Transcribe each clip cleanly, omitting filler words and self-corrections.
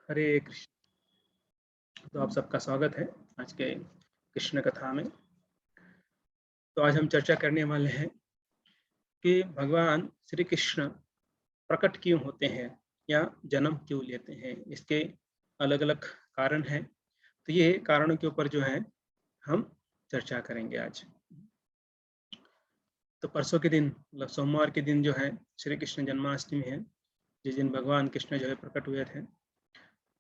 हरे कृष्ण। तो आप सबका स्वागत है आज के कृष्ण कथा में। तो आज हम चर्चा करने वाले हैं कि भगवान श्री कृष्ण प्रकट क्यों होते हैं या जन्म क्यों लेते हैं। इसके अलग अलग कारण हैं। तो ये कारणों के ऊपर जो है हम चर्चा करेंगे आज। तो परसों के दिन मतलब सोमवार के दिन जो है श्री कृष्ण जन्माष्टमी है, जिस दिन भगवान कृष्ण जो है प्रकट हुए थे।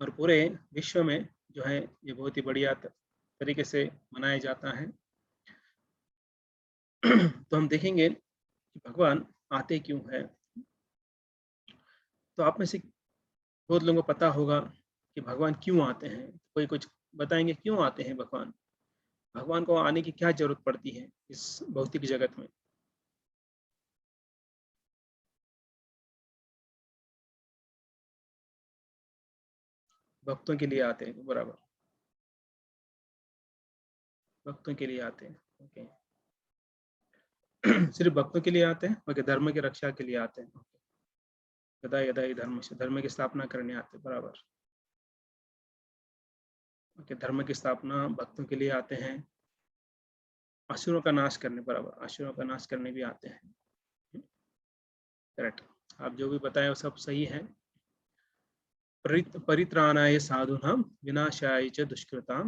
और पूरे विश्व में जो है ये बहुत ही बढ़िया तरीके से मनाया जाता है। तो हम देखेंगे कि भगवान आते क्यों है। तो आप में से बहुत लोगों को पता होगा कि भगवान क्यों आते हैं। कोई कुछ बताएंगे क्यों आते हैं भगवान? भगवान को आने की क्या जरूरत पड़ती है इस भौतिक जगत में? भक्तों के लिए आते हैं, बराबर, भक्तों के लिए आते हैं। ओके। सिर्फ भक्तों के लिए आते हैं? ओके, धर्म की रक्षा के लिए आते हैं। यदा यदा ही धर्म से, धर्म की स्थापना करने आते हैं, बराबर। ओके, धर्म की स्थापना भक्तों के लिए आते हैं। असुरों का नाश करने, बराबर, असुरों का नाश करने भी आते हैं। करेक्ट, आप जो भी बताए वो सब सही है। परित्राणाय साधूनां विनाशाय च दुष्कृतां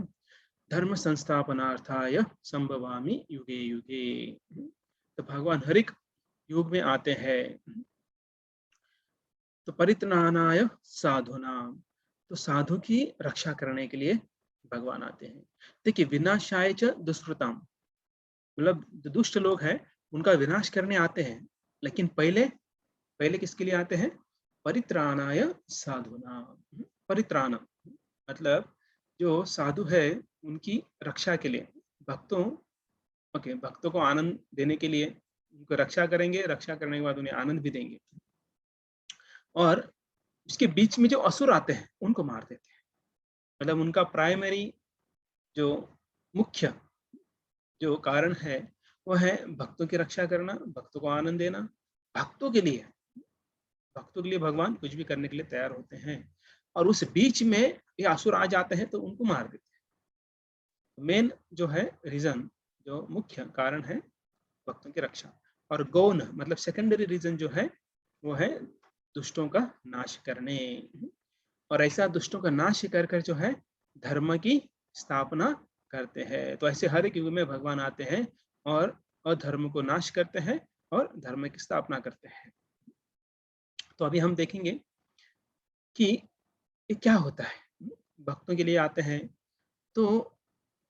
धर्म संस्थापनार्थाय संभवामि युगे युगे। तो भगवान हर एक युग में आते हैं। तो परित्राणाय साधूनां, तो साधु की रक्षा करने के लिए भगवान आते हैं। देखिए, विनाशाय च दुष्कृतां मतलब जो दुष्ट लोग हैं उनका विनाश करने आते हैं। लेकिन पहले पहले किसके लिए आते हैं? परित्राणाय साधूनां। परित्राण मतलब जो साधु है उनकी रक्षा के लिए, भक्तों, ओके, भक्तों को आनंद देने के लिए उनको रक्षा करेंगे। रक्षा करने के बाद उन्हें आनंद भी देंगे। और इसके बीच में जो असुर आते हैं उनको मार देते हैं। मतलब उनका प्राइमरी जो मुख्य जो कारण है वो है भक्तों की रक्षा करना, भक्तों को आनंद देना। भक्तों के लिए, भक्तों के लिए भगवान कुछ भी करने के लिए तैयार होते हैं। और उस बीच में ये असुर आ जाते हैं तो उनको मार देते हैं। मेन जो है रीजन, जो मुख्य कारण है भक्तों की रक्षा। और गौण मतलब सेकेंडरी रीजन जो है वो है दुष्टों का नाश करने। और ऐसा दुष्टों का नाश कर कर जो है धर्म की स्थापना करते हैं। तो ऐसे हर एक युग में भगवान आते हैं और अधर्म को नाश करते हैं और धर्म की स्थापना करते हैं। तो अभी हम देखेंगे कि ये क्या होता है। भक्तों के लिए आते हैं तो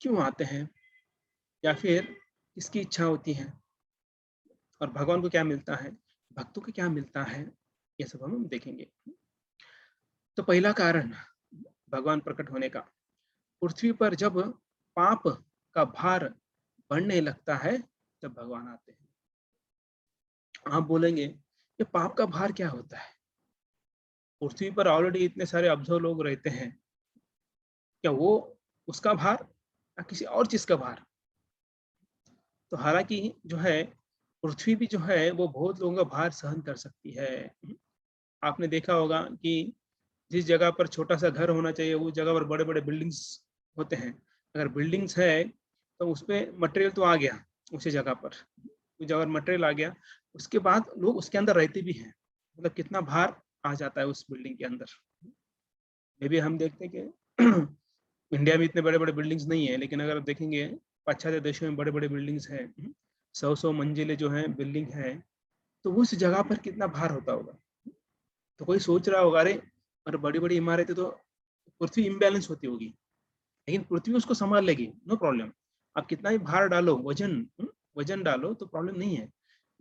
क्यों आते हैं, या फिर किसकी इच्छा होती है, और भगवान को क्या मिलता है, भक्तों को क्या मिलता है, ये सब हम देखेंगे। तो पहला कारण भगवान प्रकट होने का, पृथ्वी पर जब पाप का भार बढ़ने लगता है तब भगवान आते हैं। आप बोलेंगे ये पाप का भार क्या होता है? पृथ्वी पर ऑलरेडी इतने सारे अब्जो लोग रहते हैं, क्या वो उसका भार या किसी और चीज का भार? तो हालांकि जो है पृथ्वी भी जो है वो बहुत लोगों का भार सहन कर सकती है। आपने देखा होगा कि जिस जगह पर छोटा सा घर होना चाहिए उस जगह पर बड़े बड़े बिल्डिंग्स होते हैं। अगर बिल्डिंग्स है तो उस पर मटेरियल तो आ गया, उसी जगह पर उस जगह मटेरियल आ गया, उसके बाद लोग उसके अंदर रहते भी हैं। मतलब कितना भार आ जाता है उस बिल्डिंग के अंदर। मे भी हम देखते हैं कि इंडिया में इतने बड़े बड़े बिल्डिंग्स नहीं है, लेकिन अगर देखेंगे पाश्चात्य देशों में बड़े बड़े बिल्डिंग्स हैं, 100 मंजिले जो है बिल्डिंग है, तो उस जगह पर कितना भार होता होगा। तो कोई सोच रहा होगा अरे और बड़ी बड़ी इमारतें तो पृथ्वी इम्बैलेंस होती होगी, लेकिन पृथ्वी उसको संभाल लेगी, नो प्रॉब्लम। आप कितना भी भार डालो, वजन वजन डालो तो प्रॉब्लम नहीं है।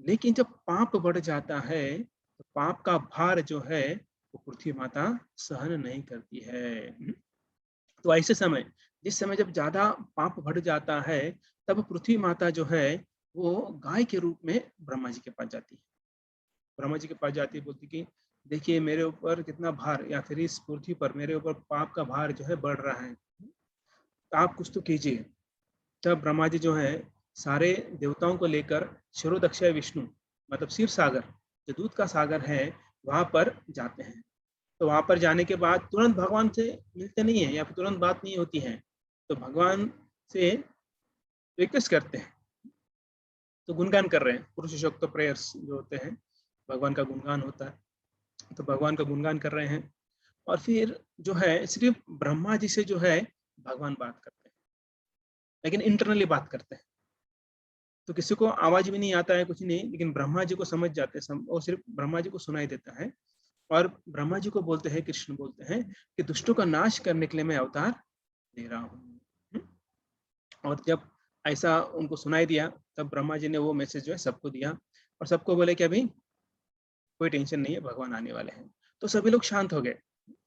लेकिन जब पाप बढ़ जाता है तो पाप का भार जो है वो पृथ्वी माता सहन नहीं करती है। तो ऐसे समय, जिस समय जब ज्यादा पाप बढ़ जाता है, तब पृथ्वी माता जो है वो गाय के रूप में ब्रह्मा जी के पास जाती है। ब्रह्मा जी के पास जाती है, बोलती कि देखिए मेरे ऊपर कितना भार, या फिर इस पृथ्वी पर मेरे ऊपर पाप का भार जो है बढ़ रहा है, तो आप कुछ तो कीजिए। तब ब्रह्मा जी जो है सारे देवताओं को लेकर क्षीरोदक्षय विष्णु मतलब क्षीर सागर, जो दूध का सागर है, वहां पर जाते हैं। तो वहां पर जाने के बाद तुरंत भगवान से मिलते नहीं है या फिर तुरंत बात नहीं होती है, तो भगवान से रिक्वेस्ट करते हैं, तो गुणगान कर रहे हैं, पुरुषोक्त प्रेयर्स जो होते हैं, भगवान का गुणगान होता है, तो भगवान का गुणगान कर रहे हैं। और फिर जो है सिर्फ ब्रह्मा जी से जो है भगवान बात करते हैं, लेकिन इंटरनली बात करते हैं, तो किसी को आवाज भी नहीं आता है, कुछ नहीं, लेकिन ब्रह्मा जी को समझ जाते हैं, और सिर्फ ब्रह्मा जी को सुनाई देता है। और ब्रह्मा जी को बोलते हैं, कृष्ण बोलते हैं कि दुष्टों का नाश करने के लिए मैं अवतार दे रहा हूँ। और जब ऐसा उनको सुनाई दिया, तब ब्रह्मा जी ने वो मैसेज जो है सबको दिया, और सबको बोले कि अभी कोई टेंशन नहीं है, भगवान आने वाले हैं। तो सभी लोग शांत हो गए,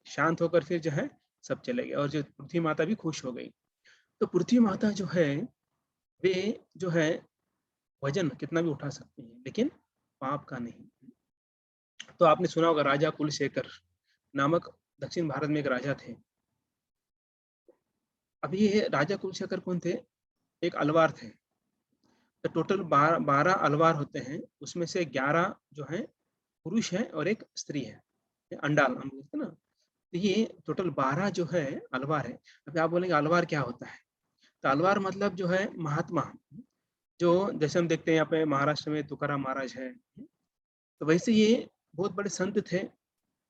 शांत होकर फिर जो है सब चले गए, और जो पृथ्वी माता भी खुश हो गई। तो पृथ्वी माता जो है वे जो है वजन कितना भी उठा सकती हैं, लेकिन पाप का नहीं। तो आपने सुना होगा राजा कुलशेखर नामक दक्षिण भारत में एक राजा थे। अभी ये राजा कुलशेखर कौन थे? एक अलवार थे। तो टोटल 12 अलवार होते हैं, उसमें से 11 जो है पुरुष है और एक स्त्री है, ये अंडाल हम बोलते हैं ना। तो ये टोटल 12 जो है अलवार है। अभी आप बोलेंगे अलवार क्या होता है? तो अलवार मतलब जो है महात्मा, जो जैसे हम देखते हैं यहाँ पे महाराष्ट्र में तुकाराम महाराज है, तो वैसे ये बहुत बड़े संत थे।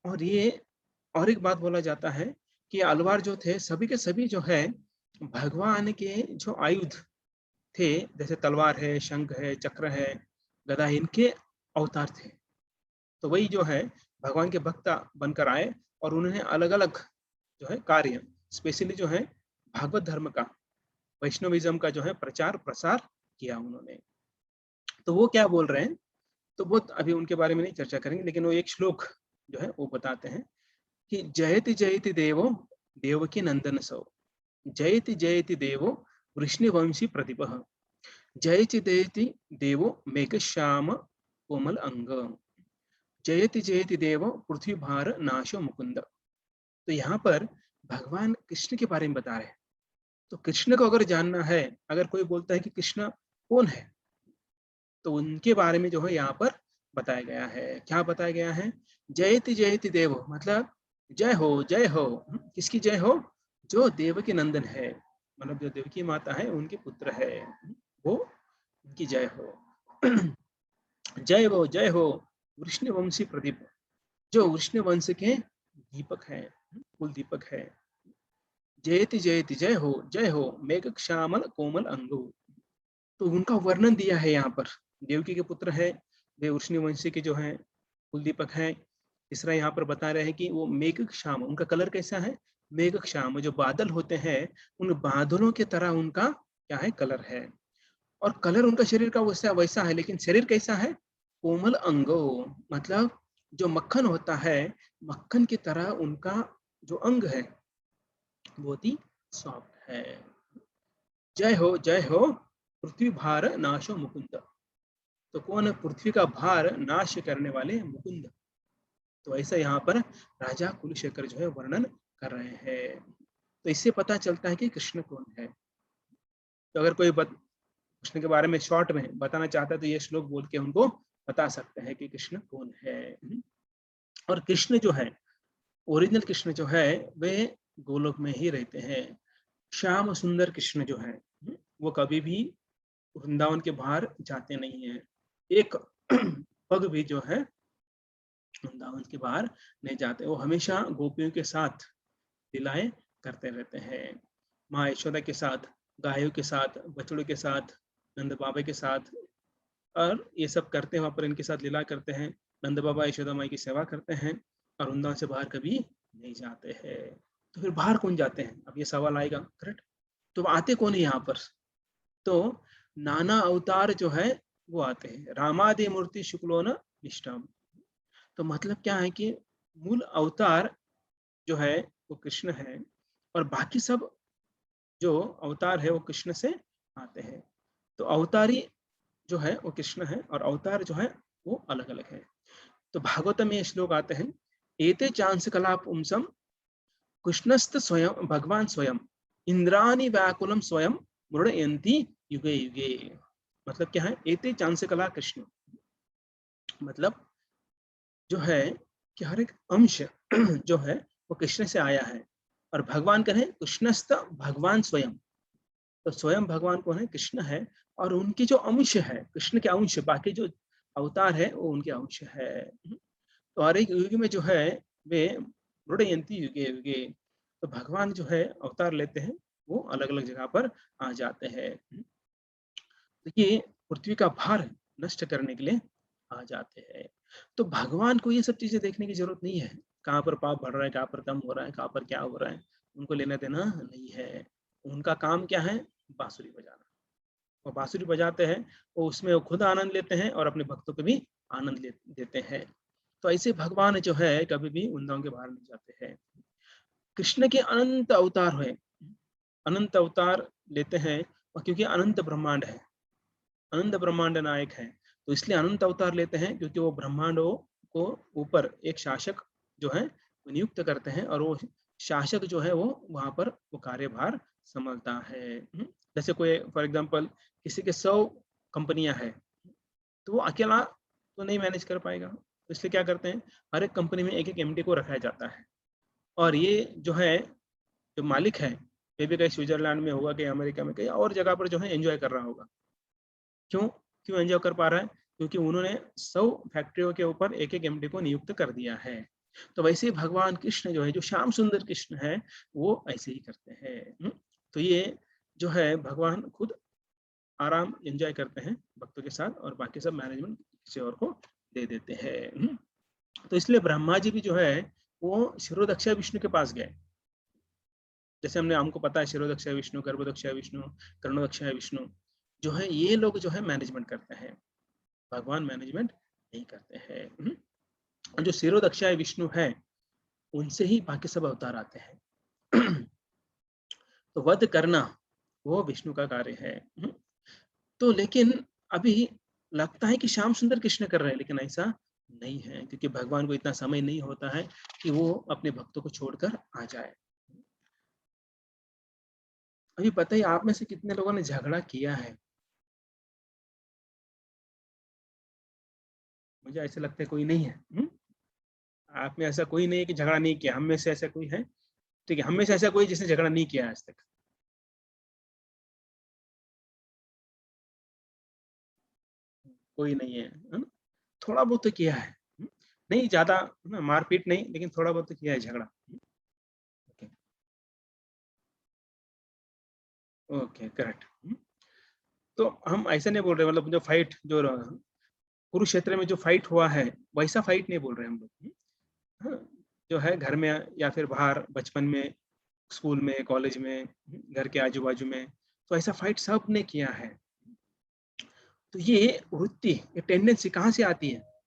और ये और एक बात बोला जाता है कि अलवार जो थे सभी के सभी जो है भगवान के जो आयुध थे, जैसे तलवार है, शंख है, चक्र है, गदा है, इनके अवतार थे। तो वही जो है भगवान के भक्त बनकर आए, और उन्होंने अलग अलग जो है कार्य, स्पेशली जो है भागवत धर्म का, वैष्णविज्म का जो है प्रचार प्रसार किया उन्होंने। तो वो क्या बोल रहे हैं, तो बहुत अभी उनके बारे में नहीं चर्चा करेंगे, लेकिन वो एक श्लोक जो है वो बताते हैं कि जयति जयति देवो देवकी नंदन सौ, जयति जयति देवो वृष्णिवंशी प्रतिभ, जयति जयति देवो मेघश्याम कोमल अंग, जयति जयति देवो पृथ्वी भार नाशो मुकुंद। तो यहाँ पर भगवान कृष्ण के बारे में बता रहे हैं। तो कृष्ण को अगर जानना है, अगर कोई बोलता है कि कृष्ण कौन है, तो उनके बारे में जो है यहाँ पर बताया गया है। क्या बताया गया है? जयति जयति देव, मतलब जय हो जय हो। किसकी जय हो? जो देवकी नंदन है, मतलब जो देवकी माता है उनके पुत्र है, वो उनकी जय हो। जय हो वृष्णवंशी प्रदीप, जो वृष्ण वंश के दीपक है, कुल दीपक है। जयति जयति जय हो मेघ श्यामल कोमल अंगु। तो उनका वर्णन दिया है यहाँ पर। देवकी के पुत्र है, वे वृष्णि वंशी के जो है कुल दीपक है। तीसरा यहाँ पर बता रहे हैं कि वो मेघ श्याम, उनका कलर कैसा है? मेघ श्याम, जो बादल होते हैं उन बादलों की तरह उनका क्या है? कलर है। और कलर उनका शरीर का वैसा वैसा है, लेकिन शरीर कैसा है? कोमल अंगो, मतलब जो मक्खन होता है, मक्खन की तरह उनका जो अंग है बहुत ही सॉफ्ट है। जय हो पृथ्वी भार नाशो मुकुंद। तो कौन है? पृथ्वी का भार नाश करने वाले मुकुंद। तो ऐसा यहाँ पर राजा कुलशेखर जो है वर्णन कर रहे हैं। तो इससे पता चलता है कि कृष्ण कौन है। तो अगर कोई कृष्ण के बारे में शॉर्ट में बताना चाहता है, तो ये श्लोक बोल के उनको बता सकते हैं कि कृष्ण कौन है। और कृष्ण जो है, ओरिजिनल कृष्ण जो है, वे गोलोक में ही रहते हैं। श्याम सुंदर कृष्ण जो है, वो कभी भी वृंदावन के बाहर जाते नहीं है। एक पग भी जो है वृंदावन के बाहर नहीं जाते। वो हमेशा गोपियों के साथ लीलाएं करते रहते हैं। माँ यशोदा के साथ, गायों के साथ, बछड़ों के साथ, नंद बाबा के साथ, और ये सब करते हैं। वहाँ पर इनके साथ लीला करते हैं, नंद बाबा यशोदा माई की सेवा करते हैं, और वृंदावन से बाहर कभी नहीं जाते हैं। तो फिर बाहर कौन जाते हैं? अब ये सवाल आएगा, करेक्ट? तो आते कौन है यहाँ पर? तो नाना अवतार जो है वो आते हैं। रामादि मूर्ति शुक्लो न निष्ठम। तो मतलब क्या है कि मूल अवतार जो है वो कृष्ण है, और बाकी सब जो अवतार है वो कृष्ण से आते हैं। तो अवतारी जो है वो कृष्ण है, और अवतार जो है वो अलग अलग है। तो भागवतम में ये श्लोक आते हैं, एते चांस कला पुंसम कृष्णस्त स्वयं भगवान स्वयं इंद्रानी व्याकुलम स्वयं मृडयंती युगे युगे। मतलब क्या है? एते चांस कला कृष्ण, मतलब जो है कि हर एक अंश जो है वो कृष्ण से आया है। और भगवान कहें कृष्णस्थ भगवान स्वयं, तो स्वयं भगवान कौन है? कृष्ण है। और उनके जो अंश है, कृष्ण के अंश, बाकी जो अवतार है वो उनके अंश है। तो हर एक युग में जो है वे मृडयंती युगे युगे, तो भगवान जो है अवतार लेते हैं, वो अलग अलग जगह पर आ जाते हैं। देखिए, पृथ्वी का भार नष्ट करने के लिए आ जाते हैं। तो भगवान को ये सब चीजें देखने की जरूरत नहीं है, कहाँ पर पाप बढ़ रहा है, कहाँ पर कम हो रहा है, कहाँ पर क्या हो रहा है, उनको लेना देना नहीं है। उनका काम क्या है? बांसुरी बजाना। वो बांसुरी बजाते हैं, वो उसमें वो खुद आनंद लेते हैं और अपने भक्तों को भी आनंद देते हैं। तो ऐसे भगवान जो है कभी भी वृंदावन के बाहर नहीं जाते हैं। कृष्ण के अनंत अवतार हुए, अनंत अवतार लेते हैं, और क्योंकि अनंत ब्रह्मांड है, अनंत ब्रह्मांड नायक है, तो इसलिए अनंत अवतार लेते हैं, क्योंकि वो ब्रह्मांडों को ऊपर एक शासक जो है वो नियुक्त करते हैं, और वो शासक जो है वो वहां पर वो कार्यभार संभालता है। जैसे कोई फॉर एग्जांपल किसी के 100 कंपनियां हैं, तो वो अकेला तो नहीं मैनेज कर पाएगा, तो इसलिए क्या करते हैं, हर एक कंपनी में एक एक एमडी को रखा जाता है। और ये जो है, जो मालिक है, ये भी कहीं स्विट्जरलैंड में होगा, कहीं अमेरिका में, कहीं और जगह पर जो है एंजॉय कर रहा होगा। क्यों? क्यों एन्जॉय कर पा रहा है? क्योंकि उन्होंने 100 फैक्ट्रियों के ऊपर एक-एक एमडी को नियुक्त कर दिया है। तो वैसे ही भगवान कृष्ण जो है, जो श्याम सुंदर कृष्ण है, वो ऐसे ही करते हैं। तो ये जो है भगवान खुद आराम एन्जॉय करते हैं भक्तों के साथ, और बाकी सब मैनेजमेंट किसी और को दे देते हैं। तो इसलिए ब्रह्मा जी भी जो है, वो शिरोदक्षा विष्णु के पास गए। जैसे हमको पता है शिरोदक्षा विष्णु, गर्भदक्षा विष्णु, कर्णोदक्षा विष्णु, जो है ये लोग जो है मैनेजमेंट करते हैं। भगवान मैनेजमेंट नहीं करते हैं। और जो शिरोदक्षाय विष्णु है, उनसे ही बाकी सब अवतार आते हैं। तो वध करना वो विष्णु का कार्य है। तो लेकिन अभी लगता है कि श्याम सुंदर कृष्ण कर रहे हैं, लेकिन ऐसा नहीं है, क्योंकि भगवान को इतना समय नहीं होता है कि वो अपने भक्तों को छोड़कर आ जाए। अभी पता ही, आप में से कितने लोगों ने झगड़ा किया है? मुझे ऐसा लगता है कोई नहीं है। आप में ऐसा कोई नहीं है कि झगड़ा नहीं किया। हम में से ऐसा कोई है? ठीक है, हम में से ऐसा कोई जिसने झगड़ा नहीं किया आज तक? कोई नहीं है, है ना? थोड़ा बहुत तो किया है। नहीं ज़्यादा ना, मारपीट नहीं, लेकिन थोड़ा बहुत तो किया है झगड़ा। Okay, okay, correct. तो हम ऐसा नहीं बोल रहे, मतलब जो फाइट जो कुरुक्षेत्र में जो फाइट हुआ है, वैसा फाइट नहीं बोल रहे हम लोग। हाँ, जो है घर में या फिर बाहर बचपन में, स्कूल में, कॉलेज में, घर के आजू-बाजू में, तो ऐसा फाइट सबने किया है। तो ये वृत्ति, ये टेंडेंसी कहाँ से आती है?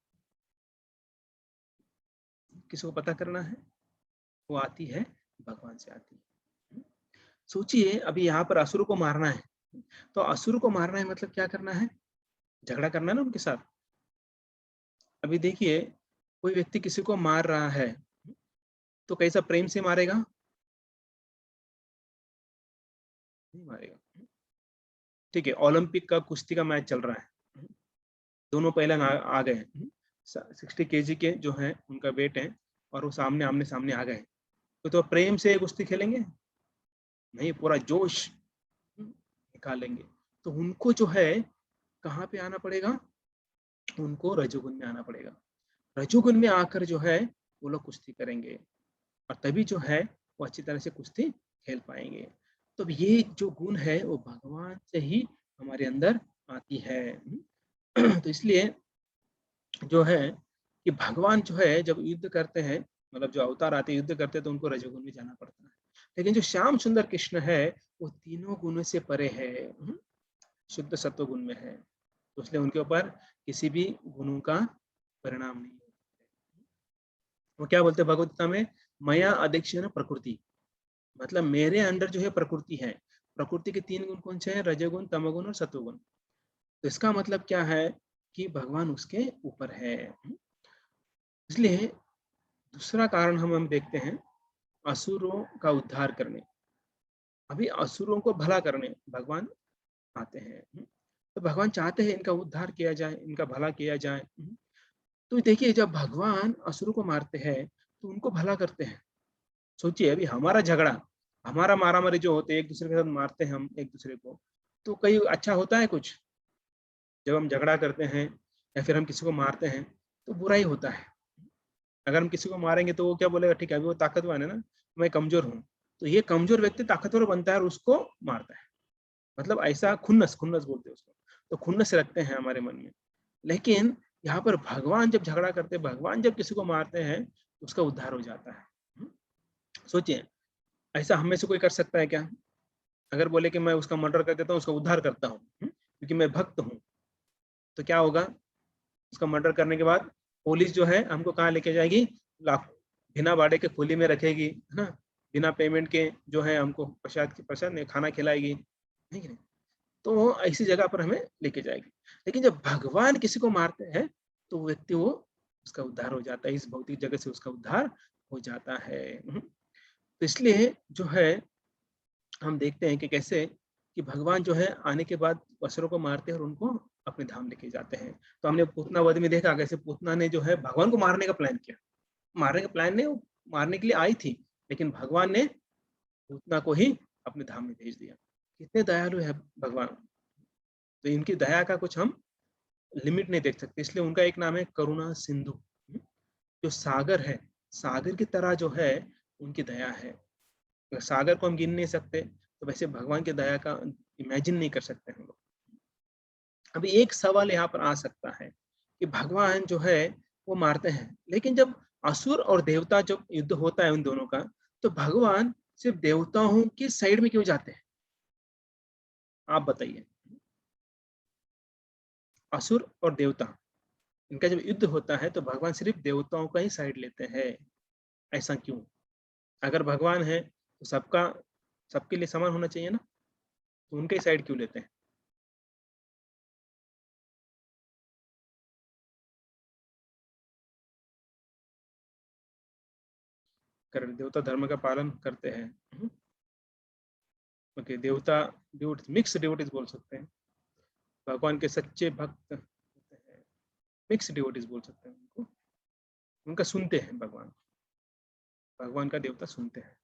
किसी को पता करना है? वो आती है, भगवान से आती है। सोचिए, अभी यहाँ पर असुर को मारना है, तो असुर को मारना है मतलब क्या करना है? झगड़ा करना है ना उनके साथ। अभी देखिए, कोई व्यक्ति किसी को मार रहा है, तो कैसा प्रेम से मारेगा? नहीं मारेगा। ठीक है, ओलंपिक का कुश्ती का मैच चल रहा है। दोनों पहलवान आ गए। 60 केजी के जो हैं उनका वेट है, और वो सामने आमने-सामने आ गए। तो प्रेम से कुश्ती खेलेंगे? नहीं, पूरा जोश निकालेंगे। तो उनको जो है कहाँ पे आना पड़ेगा? उनको रजोगुण में आना पड़ेगा। रजोगुण में आकर जो है वो लोग कुश्ती करेंगे, और तभी जो है वो अच्छी तरह से कुश्ती खेल पाएँगे। तो ये जो गुण है वो भगवान से ही हमारे अंदर आती है। तो इसलिए जो है कि भगवान जो है जब युद्ध करते हैं, मतलब जो अवतार आते हैं युद्ध करते हैं, तो उनको रजोगुण में जाना पड़ता है। लेकिन जो श्याम सुंदर कृष्ण है, वो तीनों गुणों से परे है, शुद्ध सत्व गुण में है। तो इसलिए उनके ऊपर किसी भी गुणों का परिणाम नहीं होता है। वो क्या बोलते हैं भगवत गीता में? मया अध्यक्षेण प्रकृति, मतलब मेरे अंदर जो है प्रकृति है। प्रकृति के 3 गुण कौन से हैं? रजोगुण, तमोगुण और सत्वगुण। तो इसका मतलब क्या है कि भगवान उसके ऊपर है। इसलिए दूसरा कारण हम देखते हैं, असुरों का उद्धार करने। अभी असुरों को भला करने भगवान आते हैं। तो भगवान चाहते हैं इनका उद्धार किया जाए, इनका भला किया जाए। तो देखिए जब भगवान असुरों को मारते हैं तो उनको भला करते हैं। सोचिए अभी हमारा झगड़ा, हमारा मारा-मारी जो होते हैं, एक-दूसरे के साथ मारते हैं हम एक-दूसरे को, तो कहीं अच्छा होता है कुछ? जब हम झगड़ा करते हैं या फिर हम किसी को मारते हैं, तो बुरा ही होता है। अगर हम किसी को मारेंगे तो वो क्या बोलेगा, ठीक है अभी वो ताकतवर है ना, मैं कमज़ोर हूँ। तो ये कमज़ोर व्यक्ति ताकतवर बनता है और उसको मारता है। मतलब ऐसा खुन्नस खुन्नस बोलते हैं उसको। तो खुन्नस रखते हैं हमारे मन में। लेकिन यहाँ पर भगवान जब झगड़ा करते हैं, भगवान जब किसी को मारते हैं, तो उसका उद्धार हो जाता है। हुँ? सोचिए, ऐसा हम में से कोई कर सकता है क्या? अगर बोले कि मैं उसका मर्डर कर देता हूँ, उसका उद्धार करता हूँ, क्योंकि मैं भक्त हूँ, तो क्या होगा? उसका मर्डर करने के बाद पुलिस जो है हमको कहाँ लेके जाएगी? लाख बिना बाड़े के खुली में रखेगी, है ना? बिना पेमेंट के जो है हमको प्रसाद नहीं खाना खिलाएगी, है कि नहीं? तो ऐसी जगह पर हमें लेके जाएगी। लेकिन जब भगवान किसी को मारते हैं, तो वो व्यक्ति वो उसका उद्धार हो जाता है, इस भौतिक जगत से उसका उद्धार हो जाता है। तो इसलिए जो है हम देखते हैं कि कैसे कि भगवान जो है आने के बाद असुरों को मारते हैं और उनको अपने धाम लेके जाते हैं। तो हमने पूतना वध में देखा कैसे पूतना ने जो है भगवान को मारने का प्लान किया। मारने का प्लान नहीं, वो मारने के लिए आई थी, लेकिन भगवान ने पूतना को ही अपने धाम में भेज दिया। कितने दयालु है भगवान। तो इनकी दया का कुछ हम लिमिट नहीं देख सकते, इसलिए उनका एक नाम है करुणा सिंधु। जो सागर है, सागर की तरह जो है उनकी दया है। अगर सागर को हम गिन नहीं सकते, तो वैसे भगवान की दया का इमेजिन नहीं कर सकते हम लोग। अभी एक सवाल यहाँ पर आ सकता है कि भगवान जो है वो मारते हैं, लेकिन जब असुर और देवता जब युद्ध होता है उन दोनों का, तो भगवान सिर्फ देवताओं की साइड में क्यों जाते हैं? आप बताइए। असुर और देवता, इनका जब युद्ध होता है तो भगवान सिर्फ देवताओं का ही साइड लेते हैं, ऐसा क्यों? अगर भगवान है तो सबके लिए समान होना चाहिए ना, तो उनके ही साइड क्यों लेते हैं? कर देवता धर्म का पालन करते हैं। ओके, देवता मिक्स डिवोटीज बोल सकते हैं। भगवान के सच्चे भक्त होते हैं, मिक्स डिवोटीज बोल सकते हैं उनको। उनका सुनते हैं भगवान, भगवान का देवता सुनते हैं।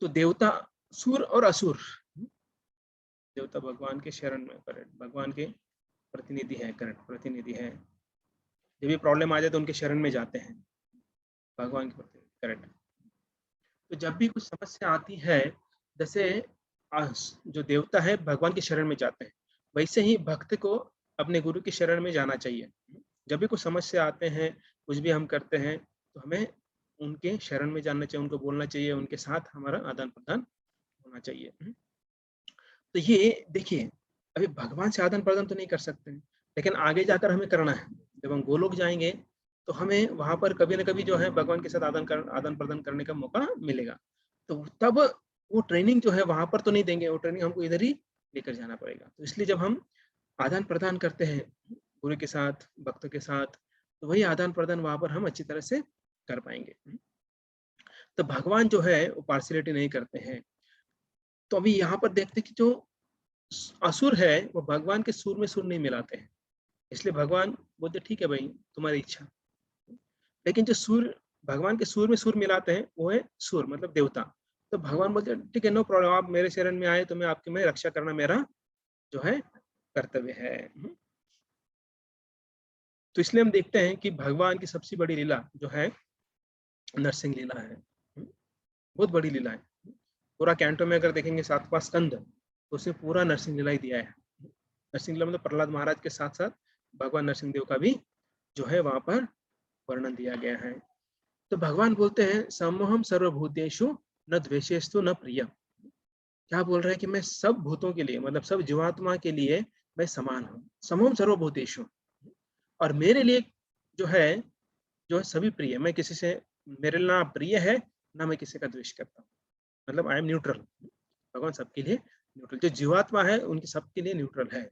तो देवता, सुर और असुर, देवता भगवान के शरण में, करेक्ट, भगवान के प्रतिनिधि है, करेक्ट, प्रतिनिधि है। जब भी प्रॉब्लम आ जाए तो उनके शरण में जाते हैं, भगवान के प्रतिनिधि, करेक्ट। तो जब भी कुछ समस्या आती है, जैसे जो देवता है भगवान की शरण में जाते हैं, वैसे ही भक्त को अपने गुरु की शरण में जाना चाहिए। जब भी कुछ समस्या आते हैं, कुछ भी हम करते हैं, तो हमें उनके शरण में जाना चाहिए, उनको बोलना चाहिए, उनके साथ हमारा आदान-प्रदान होना चाहिए। तो ये देखिए, अभी भगवान से आदान-प्रदान तो नहीं कर सकते हैं, लेकिन आगे जाकर हमें करना है। जब हम गोलोक जाएँगे, तो हमें वहाँ पर कभी न कभी जो है भगवान के साथ आदान-प्रदान करने का मौका मिलेगा। तो तब वो ट्रेनिंग जो है वहाँ पर तो नहीं देंगे, वो ट्रेनिंग हमको इधर ही लेकर जाना पड़ेगा। तो इसलिए जब हम आदान-प्रदान करते हैं, गुरु के साथ, भक्त के साथ, तो वही आदान-प्रदान वहाँ पर हम अच्छी तरह से कर पाएँगे। तो भगवान जो है वो पार्शियलिटी नहीं करते हैं। तो अभी यहाँ पर देखते हैं कि जो असुर है वो भगवान के सुर में सुर नहीं मिलाते हैं, इसलिए भगवान बोलते ठीक है भाई तुम्हारी इच्छा। लेकिन जो सुर भगवान के सुर में सुर मिलाते हैं वो है सुर मतलब देवता। तो भगवान बोलते हैं ठीक है, नो प्रॉब्लम, आप मेरे शरण में आए तो मैं आपकी मैं रक्षा करना मेरा जो है कर्तव्य है। तो इसलिए हम देखते हैं कि भगवान की सबसे बड़ी लीला जो है नरसिंह लीला है। बहुत बड़ी लीला है। पूरा कैंटो में अगर देखेंगे 7वां स्कंद, तो उसमें पूरा नरसिंह लीला ही दिया है। नरसिंह लीला मतलब प्रहलाद महाराज के साथ-साथ भगवान नरसिंह देव का भी जो है वहाँ पर वर्णन दिया गया है। तो भगवान बोलते हैं समोहम सर्वभूतेषु न द्वेषेस्तु न प्रियम। क्या बोल रहे हैं कि मैं सब भूतों के लिए मतलब सब जीवात्मा के लिए मैं समान हूँ। समोहम सर्वभूतेषु, और मेरे लिए जो है सभी प्रिय। मैं किसी से, मेरे लिए ना प्रिय है, ना मैं किसी का द्वेष करता हूँ। मतलब आई एम न्यूट्रल। भगवान सबके लिए न्यूट्रल, जो जीवात्मा है उनके सबके लिए न्यूट्रल है।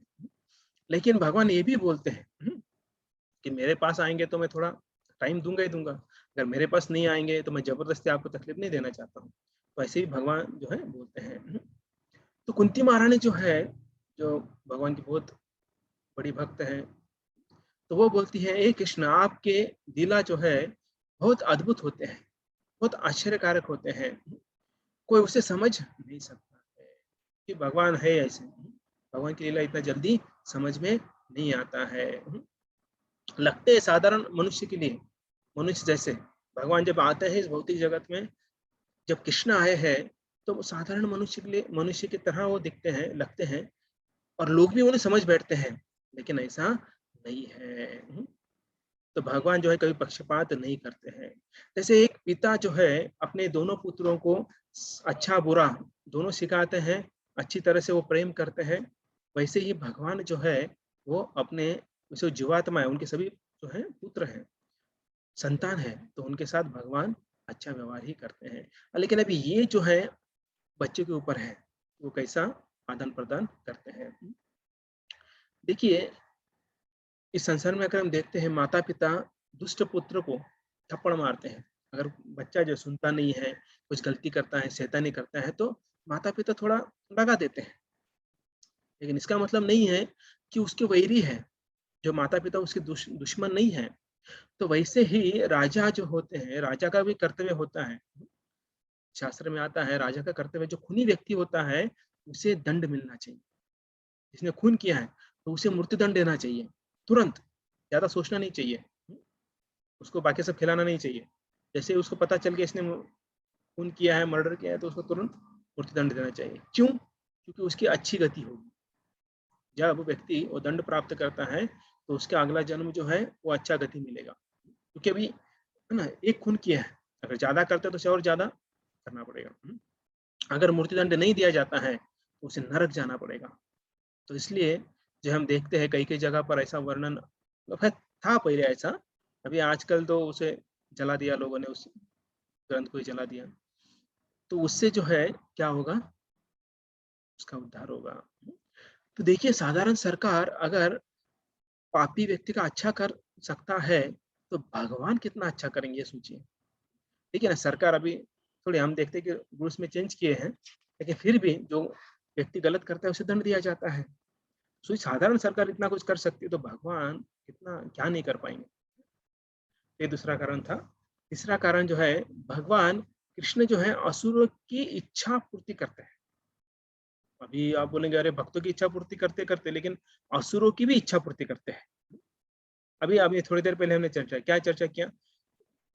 लेकिन भगवान ये भी बोलते हैं कि मेरे पास आएँगे तो मैं थोड़ा टाइम दूँगा ही दूँगा। अगर मेरे पास नहीं आएँगे तो मैं ज़बरदस्ती आपको तकलीफ नहीं देना चाहता हूँ। तो ऐसे ही भगवान जो है बोलते हैं। तो कुंती महारानी जो है, जो भगवान की बहुत बड़ी भक्त हैं, तो वो बोलती है, ए कृष्ण, आपके लीला जो है बहुत अद्भुत होते हैं, बहुत आश्चर्यकारक होते हैं, कोई उसे समझ नहीं सकता है कि भगवान है ऐसे। भगवान की लीला इतना जल्दी समझ में नहीं आता है। लगते हैं साधारण मनुष्य के लिए, मनुष्य जैसे। भगवान जब आते हैं इस भौतिक जगत में, जब कृष्ण आए हैं, तो वो साधारण मनुष्य के लिए, मनुष्य की तरह वो दिखते हैं, लगते हैं, और लोग भी उन्हें समझ बैठते हैं, लेकिन ऐसा नहीं है। तो भगवान जो है कभी पक्षपात नहीं करते हैं। जैसे एक पिता जो है अपने दोनों पुत्रों को अच्छा बुरा दोनों सिखाते हैं, अच्छी तरह से वो प्रेम करते हैं, वैसे ही भगवान जो है वो अपने जो जीवात्मा है, उनके सभी जो है पुत्र हैं, संतान है, तो उनके साथ भगवान अच्छा व्यवहार ही करते हैं। लेकिन अभी ये जो है बच्चे के ऊपर है, वो कैसा आदान प्रदान करते हैं। देखिए, इस संसार में अगर हम देखते हैं, माता पिता दुष्ट पुत्र को थप्पड़ मारते हैं। अगर बच्चा जो सुनता नहीं है, कुछ गलती करता है, शैतानी करता है, तो माता पिता थोड़ा लगा देते हैं, लेकिन इसका मतलब नहीं है कि उसके वैरी है। जो माता पिता उसके दुश्मन नहीं है। तो वैसे ही राजा जो होते हैं, राजा का भी कर्तव्य होता है। शास्त्र में आता है, राजा का कर्तव्य, जो खूनी व्यक्ति होता है उसे दंड मिलना चाहिए। जिसने खून किया है तो उसे मृत्युदंड देना चाहिए, तुरंत। ज्यादा सोचना नहीं चाहिए। उसको बाकी सब खिलाना नहीं चाहिए। जैसे ही उसको पता चल गया इसने खून किया है, मर्डर किया है, तो उसको तुरंत मृत्युदंड देना चाहिए। क्यों? क्योंकि उसकी अच्छी गति होगी। जब व्यक्ति वो दंड प्राप्त करता है, तो उसका अगला जन्म जो है वो अच्छा गति मिलेगा। क्योंकि अभी है ना, एक खून किया है, अगर ज्यादा करते हैं तो उसे और ज्यादा करना पड़ेगा। अगर मृत्युदंड नहीं दिया जाता है तो उसे नरक जाना पड़ेगा। तो इसलिए जो हम देखते हैं कई कई जगह पर ऐसा वर्णन, मतलब है, था पहले ऐसा। अभी आजकल तो उसे जला दिया लोगों ने, उस ग्रंथ को ही जला दिया। तो उससे जो है क्या होगा, उसका उद्धार होगा। तो देखिए, साधारण सरकार अगर पापी व्यक्ति का अच्छा कर सकता है, तो भगवान कितना अच्छा करेंगे, ये सोचिए। ठीक है ना, सरकार अभी थोड़ी हम देखते हैं कि रूल्स में चेंज किए हैं, लेकिन फिर भी जो व्यक्ति गलत करता है उसे दंड दिया जाता है। तो साधारण सरकार इतना कुछ कर सकती है, तो भगवान कितना क्या नहीं कर पाएंगे। ये दूसरा कारण था। तीसरा कारण जो है, भगवान कृष्ण जो है असुरों की इच्छा पूर्ति करते हैं। अभी आप बोलेंगे अरे भक्तों की इच्छा पूर्ति करते करते, लेकिन असुरों की भी इच्छा पूर्ति करते हैं। अभी अभी थोड़ी देर पहले हमने चर्चा किया,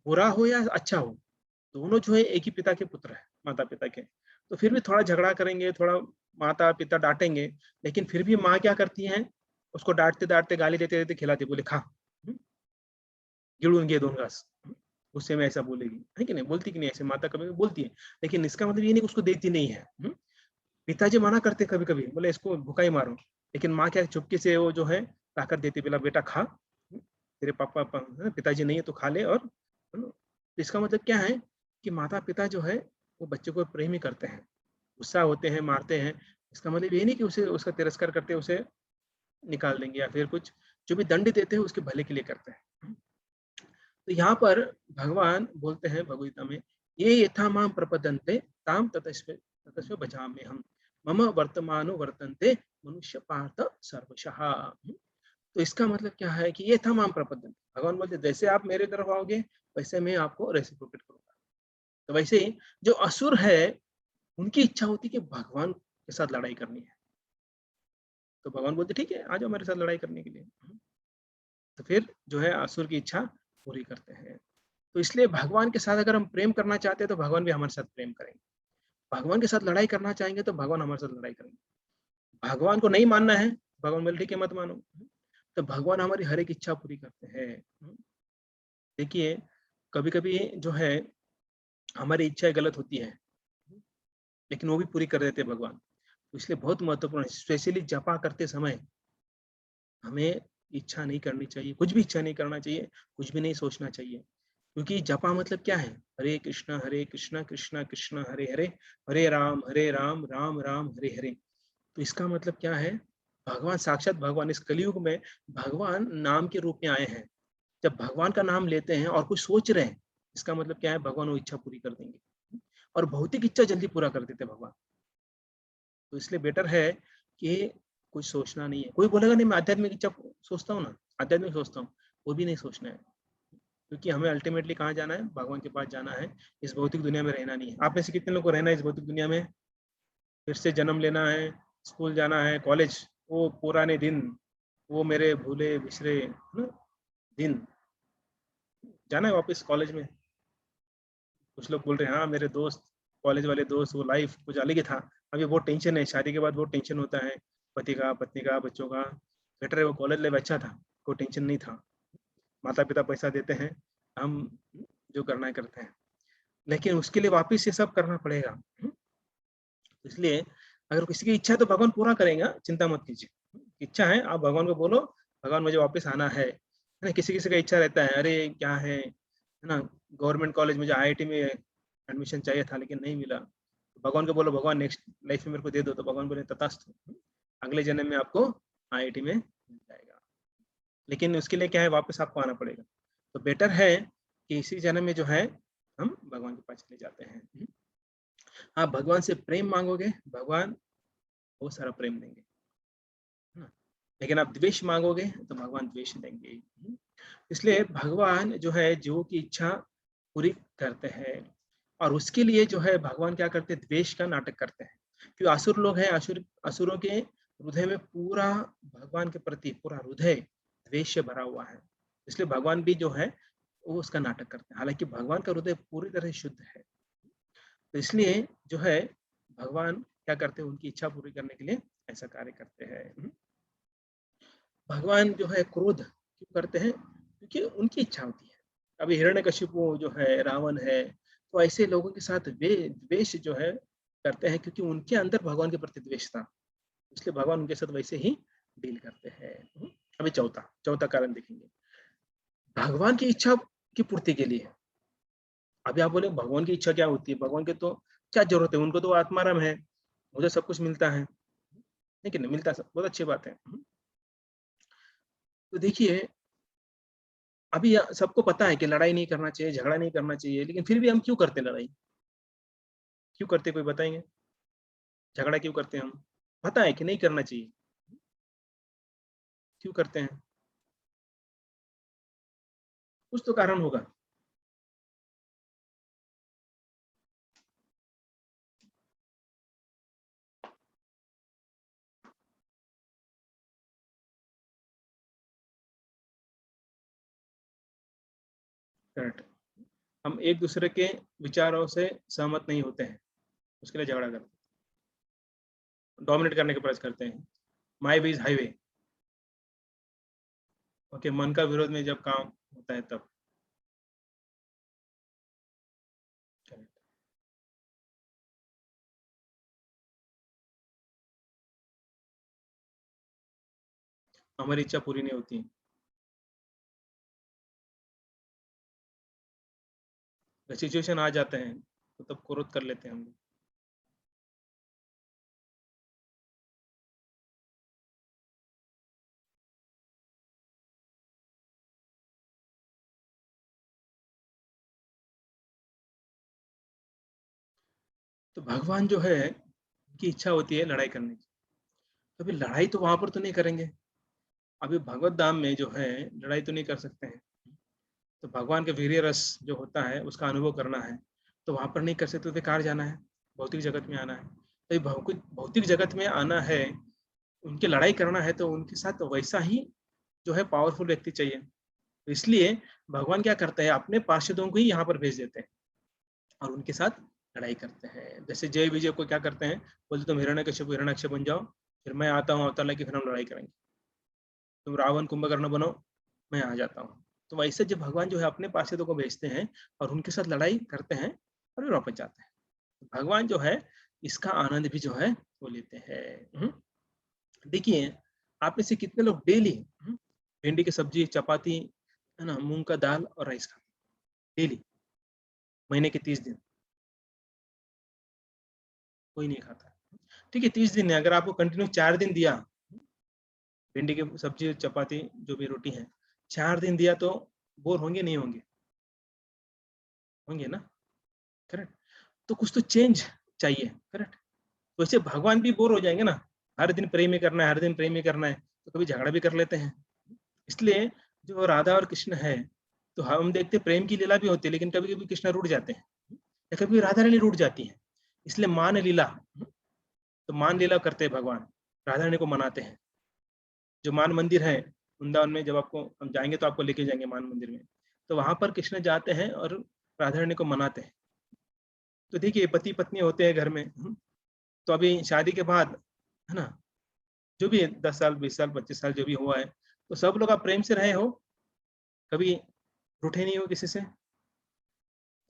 बुरा हो या अच्छा हो, दोनों जो है एक ही पिता के पुत्र है, माता पिता के। तो फिर भी थोड़ा झगड़ा करेंगे, थोड़ा माता पिता डांटेंगे, लेकिन फिर भी माँ क्या करती है, उसको डांटते डांटते गाली देते देते खिलाती, बोले खा, गिड़ून घे 2 घास। गुस्से में ऐसा बोलेगी, है कि नहीं, बोलती कि नहीं ऐसे माता कभी बोलती है। लेकिन इसका मतलब ये नहीं कि उसको देती नहीं है। पिताजी मना करते कभी कभी, बोले इसको भूखा ही मारो, लेकिन माँ क्या चुपके से वो जो है लाकर देती, बोला बेटा खा, तेरे पापा पिताजी नहीं है तो खा ले। और तो इसका मतलब क्या है कि माता पिता जो है वो बच्चे को प्रेम ही करते हैं। गुस्सा होते हैं, मारते हैं, इसका मतलब ये नहीं कि उसे उसका तिरस्कार करते उसे निकाल देंगे, या फिर कुछ जो भी दंड देते हैं उसके भले के लिए करते हैं। तो यहाँ पर भगवान बोलते हैं भगवगीता में, ये यथा माम प्रपदन्ते ताम ततस्व ततस्व भजाम्य हम, मम वर्तमानो वर्तन्ते मनुष्य पार्थ सर्वशः। तो इसका मतलब क्या है कि ये था माम प्रपदन, भगवान बोलते जैसे आप मेरे तरफ आओगे वैसे मैं आपको रेसिप्रोकेट करूंगा। तो वैसे ही जो असुर है, उनकी इच्छा होती है कि भगवान के साथ लड़ाई करनी है, तो भगवान बोलते ठीक है आ जाओ मेरे साथ लड़ाई करने के लिए। तो फिर जो है असुर की इच्छा पूरी करते हैं। तो इसलिए भगवान के साथ अगर हम प्रेम करना चाहते हैं तो भगवान भी हमारे साथ प्रेम करेंगे। भगवान के साथ लड़ाई करना चाहेंगे तो भगवान हमारे साथ लड़ाई करेंगे। भगवान को नहीं मानना है, भगवान बोले ठीक है मत मानो, तो भगवान हमारी हर एक इच्छा पूरी करते हैं। देखिए, कभी कभी जो है हमारी इच्छाएं गलत होती है, लेकिन वो भी पूरी कर देते हैं भगवान। तो इसलिए बहुत महत्वपूर्ण है, स्पेशली जपा करते समय हमें इच्छा नहीं करनी चाहिए, कुछ भी इच्छा नहीं करना चाहिए, कुछ भी नहीं सोचना चाहिए। क्योंकि जपा मतलब क्या है, हरे कृष्णा कृष्णा कृष्णा हरे हरे, हरे राम राम राम हरे हरे। तो इसका मतलब क्या है, भगवान साक्षात भगवान इस कलयुग में भगवान नाम के रूप में आए हैं। जब भगवान का नाम लेते हैं और कुछ सोच रहे हैं, इसका मतलब क्या है, भगवान वो इच्छा पूरी कर देंगे, और भौतिक इच्छा जल्दी पूरा कर देते भगवान। तो इसलिए बेटर है कि कुछ सोचना नहीं है। कोई बोलेगा नहीं मैं आध्यात्मिक इच्छा सोचता हूँ ना, आध्यात्मिक सोचता हूँ, वो भी नहीं सोचना है, क्योंकि हमें अल्टीमेटली कहाँ जाना है, भगवान के पास जाना है। इस भौतिक दुनिया में रहना नहीं है। आप में से कितने लोग को रहना है इस भौतिक दुनिया में? फिर से जन्म लेना है, स्कूल जाना है, कॉलेज, वो पुराने दिन, वो मेरे भूले बिसरे दिन, जाना है वापस कॉलेज में। कुछ लोग बोल रहे हैं हाँ मेरे दोस्त, कॉलेज वाले दोस्त, वो लाइफ कुछ अलग ही था। अभी बहुत टेंशन है, शादी के बाद बहुत टेंशन होता है, पति का, पत्नी का, बच्चों का। बेटर है वो कॉलेज लाइफ अच्छा था, कोई टेंशन नहीं था। माता पिता पैसा देते हैं, हम जो करना है करते हैं, लेकिन उसके लिए वापस ये सब करना पड़ेगा। इसलिए अगर किसी की इच्छा है तो भगवान पूरा करेगा, चिंता मत कीजिए। इच्छा है आप भगवान को बोलो, भगवान मुझे वापस आना है ना। किसी किसी का इच्छा रहता है, अरे क्या है ना, गवर्नमेंट कॉलेज मुझे आईआईटी में एडमिशन चाहिए था लेकिन नहीं मिला। भगवान को बोलो भगवान नेक्स्ट लाइफ में मेरे को दे दो, तो भगवान बोले तथास्तु, अगले जन्म में आपको आईआईटी में मिल जाएगा। लेकिन उसके लिए क्या है, वापस आपको आना पड़ेगा। तो बेटर है कि इसी जन्म में जो है हम भगवान के पास चले जाते हैं। आप भगवान से प्रेम मांगोगे, भगवान बहुत सारा प्रेम देंगे, है ना। लेकिन आप द्वेष मांगोगे तो भगवान द्वेष देंगे। इसलिए भगवान जो है जीवों की इच्छा पूरी करते हैं, और उसके लिए जो है भगवान क्या करते हैं, द्वेष का नाटक करते हैं। क्योंकि असुर लोग हैं, असुरों के हृदय में पूरा भगवान के प्रति पूरा हृदय द्वेष से भरा हुआ है। इसलिए भगवान भी जो है वो उसका नाटक करते हैं, हालांकि भगवान का हृदय पूरी तरह शुद्ध है। तो इसलिए जो है भगवान क्या करते हैं, उनकी इच्छा पूरी करने के लिए ऐसा कार्य करते हैं। भगवान जो है क्रोध क्यों करते हैं, क्योंकि उनकी इच्छा होती है। अभी हिरण्यकशिपु जो है, रावण है, तो ऐसे लोगों के साथ वे द्वेष जो है करते हैं, क्योंकि उनके अंदर भगवान के प्रति द्वेष था, इसलिए भगवान उनके साथ वैसे ही डील करते हैं। अभी चौथा चौथा कारण देखेंगे, भगवान की इच्छा की पूर्ति के लिए। अभी आप बोले भगवान की इच्छा क्या होती है, भगवान के तो क्या जरूरत है, उनको तो आत्माराम है, मुझे सब कुछ मिलता है, लेकिन नहीं मिलता, सब बहुत अच्छी बात है। तो देखिए अभी सबको पता है कि लड़ाई नहीं करना चाहिए, झगड़ा नहीं करना चाहिए, लेकिन फिर भी हम क्यों करते हैं लड़ाई, क्यों करते, कोई बताएंगे? झगड़ा क्यों करते हैं हम, पता है कि नहीं करना चाहिए, क्यों करते हैं? कुछ तो कारण होगा। करेक्ट, हम एक दूसरे के विचारों से सहमत नहीं होते हैं, उसके लिए झगड़ा करते हैं, डोमिनेट करने का प्रयास करते हैं। माई वे इज हाईवे। ओके, मन का विरोध में जब काम होता है तब। Correct. हमारी इच्छा पूरी नहीं होती, सिचुएशन आ जाते हैं तो तब क्रोध कर लेते हैं हम लोग। तो भगवान जो है उनकी इच्छा होती है लड़ाई करने की, तो अभी लड़ाई तो वहां पर तो नहीं करेंगे। अभी भगवत धाम में जो है लड़ाई तो नहीं कर सकते हैं, तो भगवान के वीर्य रस जो होता है उसका अनुभव करना है, तो वहां पर नहीं कर सकते, तो बेकार जाना है, भौतिक जगत में आना है। तो भौतिक भौतिक जगत में आना है, उनकी लड़ाई करना है, तो उनके साथ वैसा ही जो है पावरफुल व्यक्ति चाहिए। तो इसलिए भगवान क्या करते हैं, अपने पार्षदों को ही यहाँ पर भेज देते हैं और उनके साथ लड़ाई करते हैं। जैसे जय विजय को क्या करते हैं, बोलते तुम हिरण्यकश्यप बन जाओ, फिर मैं आता हूँ अवतार लेके, फिर हम लड़ाई करेंगे। तुम रावण कुंभकर्ण बनो, मैं आ जाता हूँ। तो वैसे जब भगवान जो है अपने पार्षदों को भेजते हैं और उनके साथ लड़ाई करते हैं और फिर वापस जाते हैं, तो भगवान जो है इसका आनंद भी जो है वो लेते हैं। देखिए आप में से कितने लोग डेली भिंडी की सब्जी, चपाती, है ना, मूंग का दाल और राइस खाते डेली, महीने के 30 दिन? कोई नहीं खाता। ठीक है, 30 दिन है, अगर आपको कंटिन्यू 4 दिन दिया, भिंडी की सब्जी, चपाती, जो भी रोटी है, 4 दिन दिया, तो बोर होंगे नहीं होंगे? होंगे ना। करेक्ट। तो कुछ तो चेंज चाहिए। करेक्ट। तो ऐसे भगवान भी बोर हो जाएंगे ना, हर दिन प्रेम ही करना है, हर दिन प्रेम ही करना है, तो कभी झगड़ा भी कर लेते हैं। इसलिए जो राधा और कृष्ण है, तो हम देखते हैं प्रेम की लीला भी होती है, लेकिन कभी-कभी कृष्ण रूठ जाते हैं या कभी राधा रानी रूठ जाती हैं। इसलिए मान लीला, तो मान लीला करते हैं भगवान, राधा रानी को मनाते हैं। जो मान मंदिर है वृंदावन में, जब आपको हम जाएँगे तो आपको लेके जाएँगे मान मंदिर में। तो वहाँ पर कृष्ण जाते हैं और राधा रानी को मनाते हैं। तो देखिए पति-पत्नी होते हैं घर में, तो अभी शादी के बाद, है ना? जो भी है 10 साल, 20 साल, 25 साल जो भी हुआ है, तो सब लोग आप प्रेम से रहे हो, कभी रूठे नहीं हो किसी से?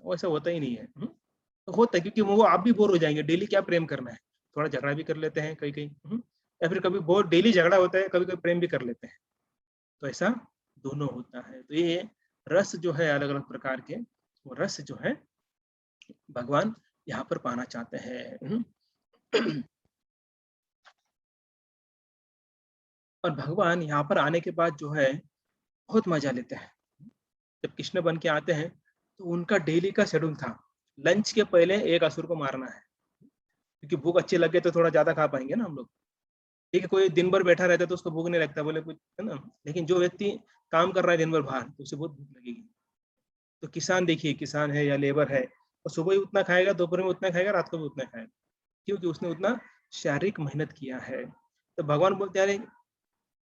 वैसा होता ही नहीं है। तो होता है क्योंकि वो आप भी बोर हो जाएँगे, डेली क्या प्रेम करना है? थोड़ा झगड़ा भी कर लेते हैं कहीं-कहीं, या फिर कभी बहुत डेली झगड़ा होता है, कभी-कभी प्रेम भी कर लेते हैं। तो ऐसा दोनों होता है। तो ये रस जो है अलग-अलग प्रकार के, वो रस जो है भगवान यहाँ पर पाना चाहते हैं। और भगवान यहाँ पर आने के बाद जो है बहुत मज़ा लेते हैं। जब कृष्ण बन के आते हैं, तो उनका डेली का शेड्यूल था, लंच के पहले एक असुर को मारना है, क्योंकि भूख अच्छी लग गई तो थोड़ा ज़्यादा खा पाएँगे ना हम लोग। ठीक है, कोई दिन भर बैठा रहता है तो उसको भूख नहीं लगता, बोले कुछ, है ना? लेकिन जो व्यक्ति काम कर रहा है दिन भर बाहर, तो उसे बहुत भूख लगेगी। तो किसान देखिए, किसान है या लेबर है, वो सुबह ही उतना खाएगा, दोपहर में उतना खाएगा, रात को भी उतना खाएगा, क्योंकि उसने उतना शारीरिक मेहनत किया है। तो भगवान बोलते हैं, अरे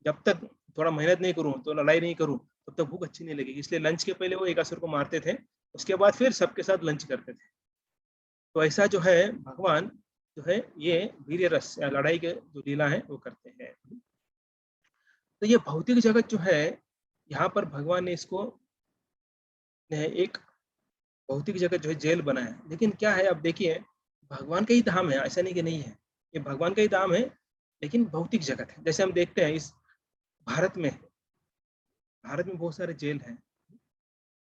जब तक थोड़ा मेहनत नहीं करूँ, तो लड़ाई नहीं करूँ, तब तक भूख अच्छी नहीं लगेगी। इसलिए लंच के पहले वो एकासुर को मारते थे, उसके बाद फिर सबके साथ लंच करते थे। तो ऐसा जो है भगवान जो है ये वीर्य रस या लड़ाई के जो लीला है वो करते हैं। तो ये भौतिक जगत जो है, यहाँ पर भगवान ने इसको एक भौतिक जगत जो है जेल बनाया है। लेकिन क्या है, अब देखिए भगवान का ही धाम है, ऐसा नहीं कि नहीं है। ये भगवान का ही धाम है, लेकिन भौतिक जगत है। जैसे हम देखते हैं इस भारत में, भारत में बहुत सारे जेल हैं।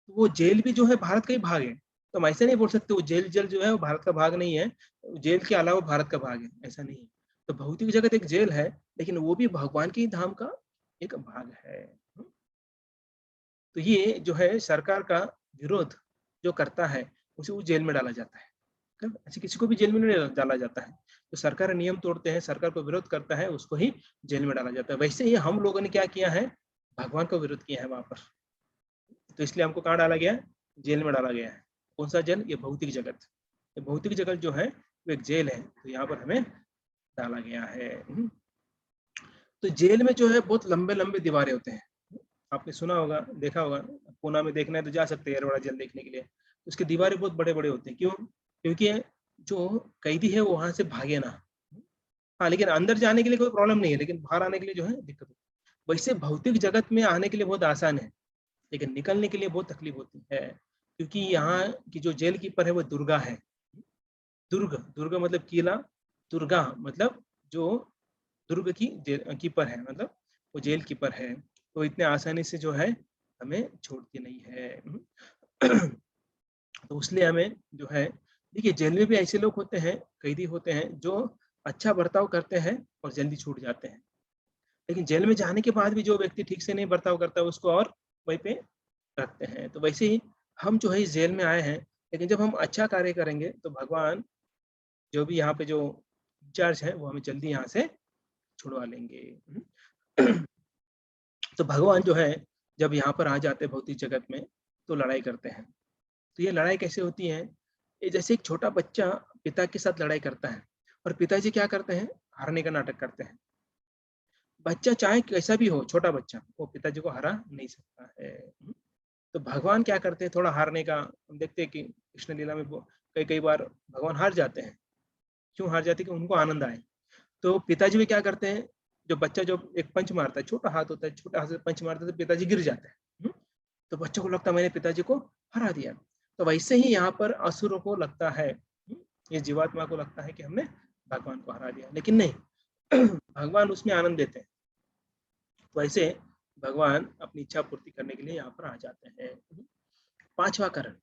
तो वो जेल भी जो है भारत का ही भाग है। तो हम ऐसे नहीं बोल सकते वो जेल जेल जो है वो भारत का भाग नहीं है। जेल के अलावा भारत का भाग है, ऐसा नहीं है। तो भौतिक जगत एक जेल है, लेकिन वो भी भगवान के ही धाम का एक भाग है। तो ये जो है सरकार का विरोध जो करता है, उसे वो जेल में डाला जाता है। कब ऐसे किसी को भी जेल में नहीं डाला जाता है। तो सरकार नियम तोड़ते हैं, सरकार को विरोध करता है, उसको ही जेल में डाला जाता है। वैसे ही हम लोगों ने क्या किया है, भगवान को विरोध किया है वहाँ पर। तो इसलिए हमको कहाँ डाला गया है? जेल में डाला गया है। कौन-सा जेल? ये भौतिक जगत। ये भौतिक जगत जो है, वो एक जेल है, तो यहाँ पर हमें डाला गया है। तो जेल में जो है बहुत लंबे-लंबे दीवारें होते हैं। आपने सुना होगा, देखा होगा, पूना में देखना है तो जा सकते हैं एरोड़ा जेल देखने के लिए। उसकी दीवारें बहुत बड़े-बड़े होते हैं, क्यों? क्योंकि जो कैदी है वो वहाँ से भागे ना। हाँ, लेकिन अंदर जाने के लिए कोई प्रॉब्लम नहीं है, लेकिन बाहर आने के लिए जो है दिक्कत होती है। वैसे भौतिक जगत में आने के लिए बहुत आसान है, लेकिन निकलने के लिए बहुत तकलीफ होती है, क्योंकि यहाँ की जो जेल कीपर है वो दुर्गा है। दुर्ग, दुर्ग मतलब किला, दुर्गा मतलब जो दुर्ग की कीपर है, मतलब वो जेल कीपर है। तो इतने आसानी से जो है हमें छोड़ती नहीं है। तो इसलिए हमें जो है, देखिए जेल में भी ऐसे लोग होते हैं, कैदी होते हैं जो अच्छा बर्ताव करते हैं और जल्दी छूट जाते हैं। लेकिन जेल में जाने के बाद भी जो व्यक्ति ठीक से नहीं बर्ताव करता है उसको और वहीं पे रखते हैं। तो वैसे ही हम जो है इस जेल में आए हैं, लेकिन जब हम अच्छा कार्य करेंगे तो भगवान जो भी यहाँ पे जो इंचार्ज है वो हमें जल्दी यहाँ से छुड़वा लेंगे। तो भगवान जो है जब यहाँ पर आ जाते हैं भौतिक जगत में, तो लड़ाई करते हैं। तो ये लड़ाई कैसे होती है? ये जैसे एक छोटा बच्चा पिता के साथ लड़ाई करता है और पिताजी क्या करते हैं? हारने का नाटक करते हैं। बच्चा चाहे कैसा भी हो, छोटा बच्चा, वो पिताजी को हरा नहीं सकता है। तो भगवान क्या करते हैं थोड़ा हारने का, हम देखते हैं कि कृष्ण लीला में वो कई-कई बार भगवान हार जाते हैं। क्यों हार जाते हैं? कि उनको आनंद आए। तो पिताजी भी क्या करते हैं, जो बच्चा जो एक पंच मारता है, छोटा हाथ होता है, छोटे हाथ से पंच मारता है तो पिताजी गिर जाते हैं। तो बच्चों को लगता है मैंने पिताजी को हरा दिया। तो वैसे ही यहाँ पर असुरों को लगता है, ये जीवात्मा को लगता है कि हमने भगवान को हरा दिया, लेकिन नहीं। भगवान उसमें आनंद देते हैं। तो ऐसे भगवान अपनी इच्छा पूर्ति करने के लिए यहाँ पर आ जाते हैं। पांचवा कारण,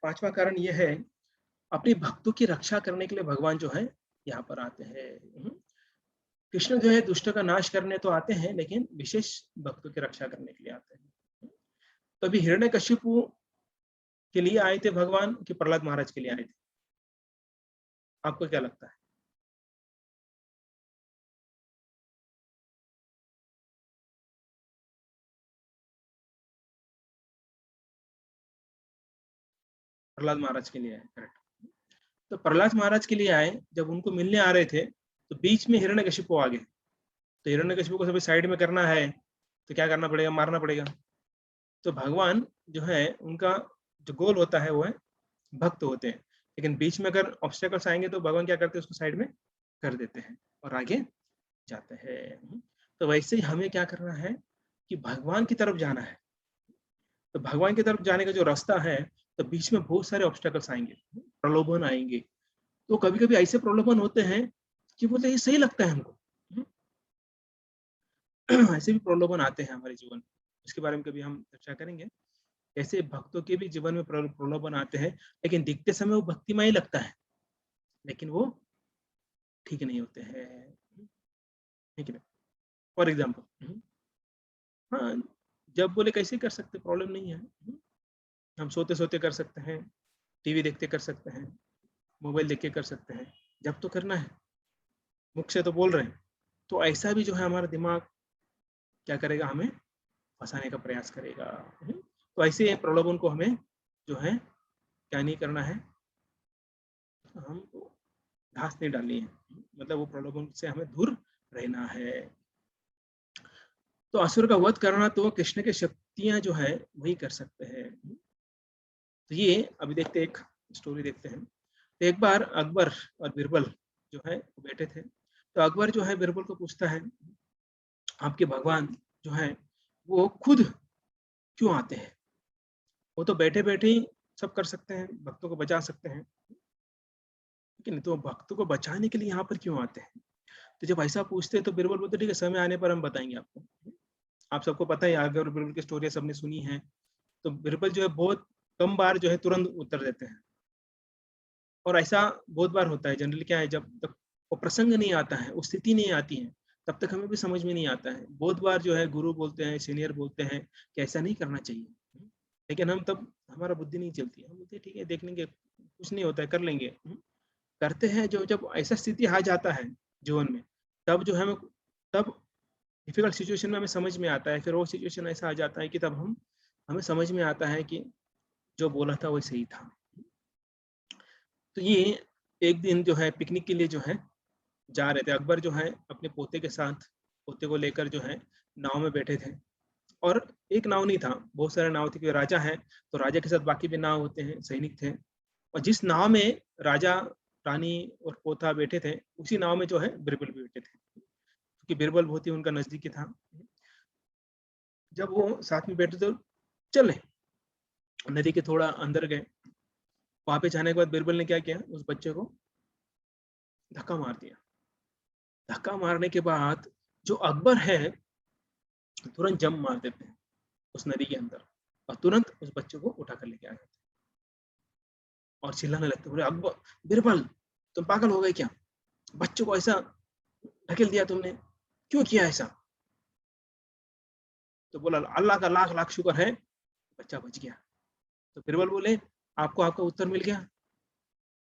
पांचवा कारण ये है, अपने भक्तों की रक्षा करने के लिए भगवान जो है यहाँ पर आते हैं। कृष्ण जो है दुष्ट का नाश करने तो आते हैं, लेकिन विशेष भक्तों की रक्षा करने के लिए आते हैं। तो अभी हिरण्यकशिपु के लिए आए थे भगवान कि प्रहलाद महाराज के लिए आए थे? आपको क्या लगता है? प्रहलाद महाराज के लिए आए, करेक्ट। तो प्रहलाद महाराज के लिए आए, जब उनको मिलने आ रहे थे तो बीच में हिरण्यकशिपु आ गए। तो हिरण्यकशिपु को सभी साइड में करना है तो क्या करना पड़ेगा, मारना पड़ेगा। तो भगवान जो है उनका जो गोल होता है वो है भक्त होते हैं, लेकिन बीच में अगर ऑब्स्टेकल्स आएंगे तो भगवान क्या करते हैं, उसको साइड में कर देते हैं और आगे जाते हैं। तो वैसे ही हमें क्या करना है कि भगवान की तरफ जाना है। तो भगवान की तरफ जाने का जो रास्ता है, तो बीच में बहुत सारे ऑब्स्टेकल्स आएंगे, प्रलोभन आएंगे। तो कभी कभी ऐसे प्रलोभन होते हैं कि बोलते ये सही लगता है हमको, ऐसे भी प्रलोभन आते हैं हमारे जीवन में, इसके बारे में कभी हम चर्चा करेंगे। ऐसे भक्तों के भी जीवन में प्रलोभन आते हैं, लेकिन दिखते समय वो भक्तिमय लगता है, लेकिन वो ठीक नहीं होते हैं, ठीक है। फॉर एग्जाम्पल, हाँ, जब बोले कैसे कर सकते, प्रॉब्लम नहीं है। हम सोते सोते कर सकते हैं, टीवी देखते कर सकते हैं, मोबाइल देख के कर सकते हैं, जब तो करना है, मुख से तो बोल रहे हैं। तो ऐसा भी जो है हमारा दिमाग क्या करेगा, हमें फंसाने का प्रयास करेगा। तो ऐसे प्रलोभन को हमें जो है क्या नहीं करना है, हमको घास नहीं डालनी है, मतलब वो प्रलोभन से हमें दूर रहना है। तो असुर का वध करना तो कृष्ण की शक्तियां जो है वही कर सकते हैं। तो ये अभी देखते एक स्टोरी देखते हैं। तो एक बार अकबर और बीरबल जो है वो बैठे थे। तो अकबर जो है बीरबल को पूछता है, आपके भगवान जो है वो खुद क्यों आते हैं, वो तो बैठे बैठे ही सब कर सकते हैं, भक्तों को बचा सकते हैं, लेकिन तो भक्तों को बचाने के लिए यहाँ पर क्यों आते हैं। तो जब ऐसा पूछते हैं तो बीरबल बोलते ठीक है, समय आने पर हम बताएंगे आपको। आप सबको पता है आगे और बीरबल की स्टोरी सबने सुनी है। तो बीरबल जो है बहुत कम बार जो है तुरंत उत्तर देते हैं, और ऐसा बहुत बार होता है। जनरली क्या है, जब तक वो प्रसंग नहीं आता है, वो स्थिति नहीं आती है, तब तक हमें भी समझ में नहीं आता है। बहुत बार जो है गुरु बोलते हैं, सीनियर बोलते हैं कि ऐसा नहीं करना चाहिए, लेकिन हम तब हमारा बुद्धि नहीं चलती है, हम बोलते ठीक है देख लेंगे, कुछ नहीं होता है, कर लेंगे। करते हैं, जो जब ऐसा स्थिति आ जाता है जीवन में, तब जो है हमें, तब डिफिकल्ट सिचुएशन में हमें समझ में आता है। फिर वो सिचुएशन ऐसा आ जाता है कि तब हमें समझ में आता है कि जो बोला था वो सही था। तो ये एक दिन जो है पिकनिक के लिए जो है जा रहे थे। अकबर जो है अपने पोते के साथ, पोते को लेकर जो है नाव में बैठे थे। और एक नाव नहीं था, बहुत सारे नाव थे, क्योंकि राजा है तो राजा के साथ बाकी भी नाव होते हैं, सैनिक थे। और जिस नाव में राजा, रानी और पोता बैठे थे, उसी नाव में जो है बीरबल भी बैठे थे, क्योंकि बीरबल बहुत ही उनका नजदीकी था। जब वो साथ में बैठे तो चले नदी के थोड़ा अंदर गए। वहां पे जाने के बाद बीरबल ने क्या किया, उस बच्चे को धक्का मार दिया। धक्का मारने के बाद जो अकबर है तुरंत जंप मार देते हैं उस नदी के अंदर, और तुरंत उस बच्चे को उठा कर लेके आ जाते हैं और चिल्लाने लगते, बोले अकबर, बीरबल तुम पागल हो गए क्या, बच्चों को ऐसा ढकेल दिया तुमने, क्यों किया ऐसा। तो बोला अल्लाह का लाख लाख शुक्र है बच्चा बच गया। तो बीरबल बोले आपको आपका उत्तर मिल गया।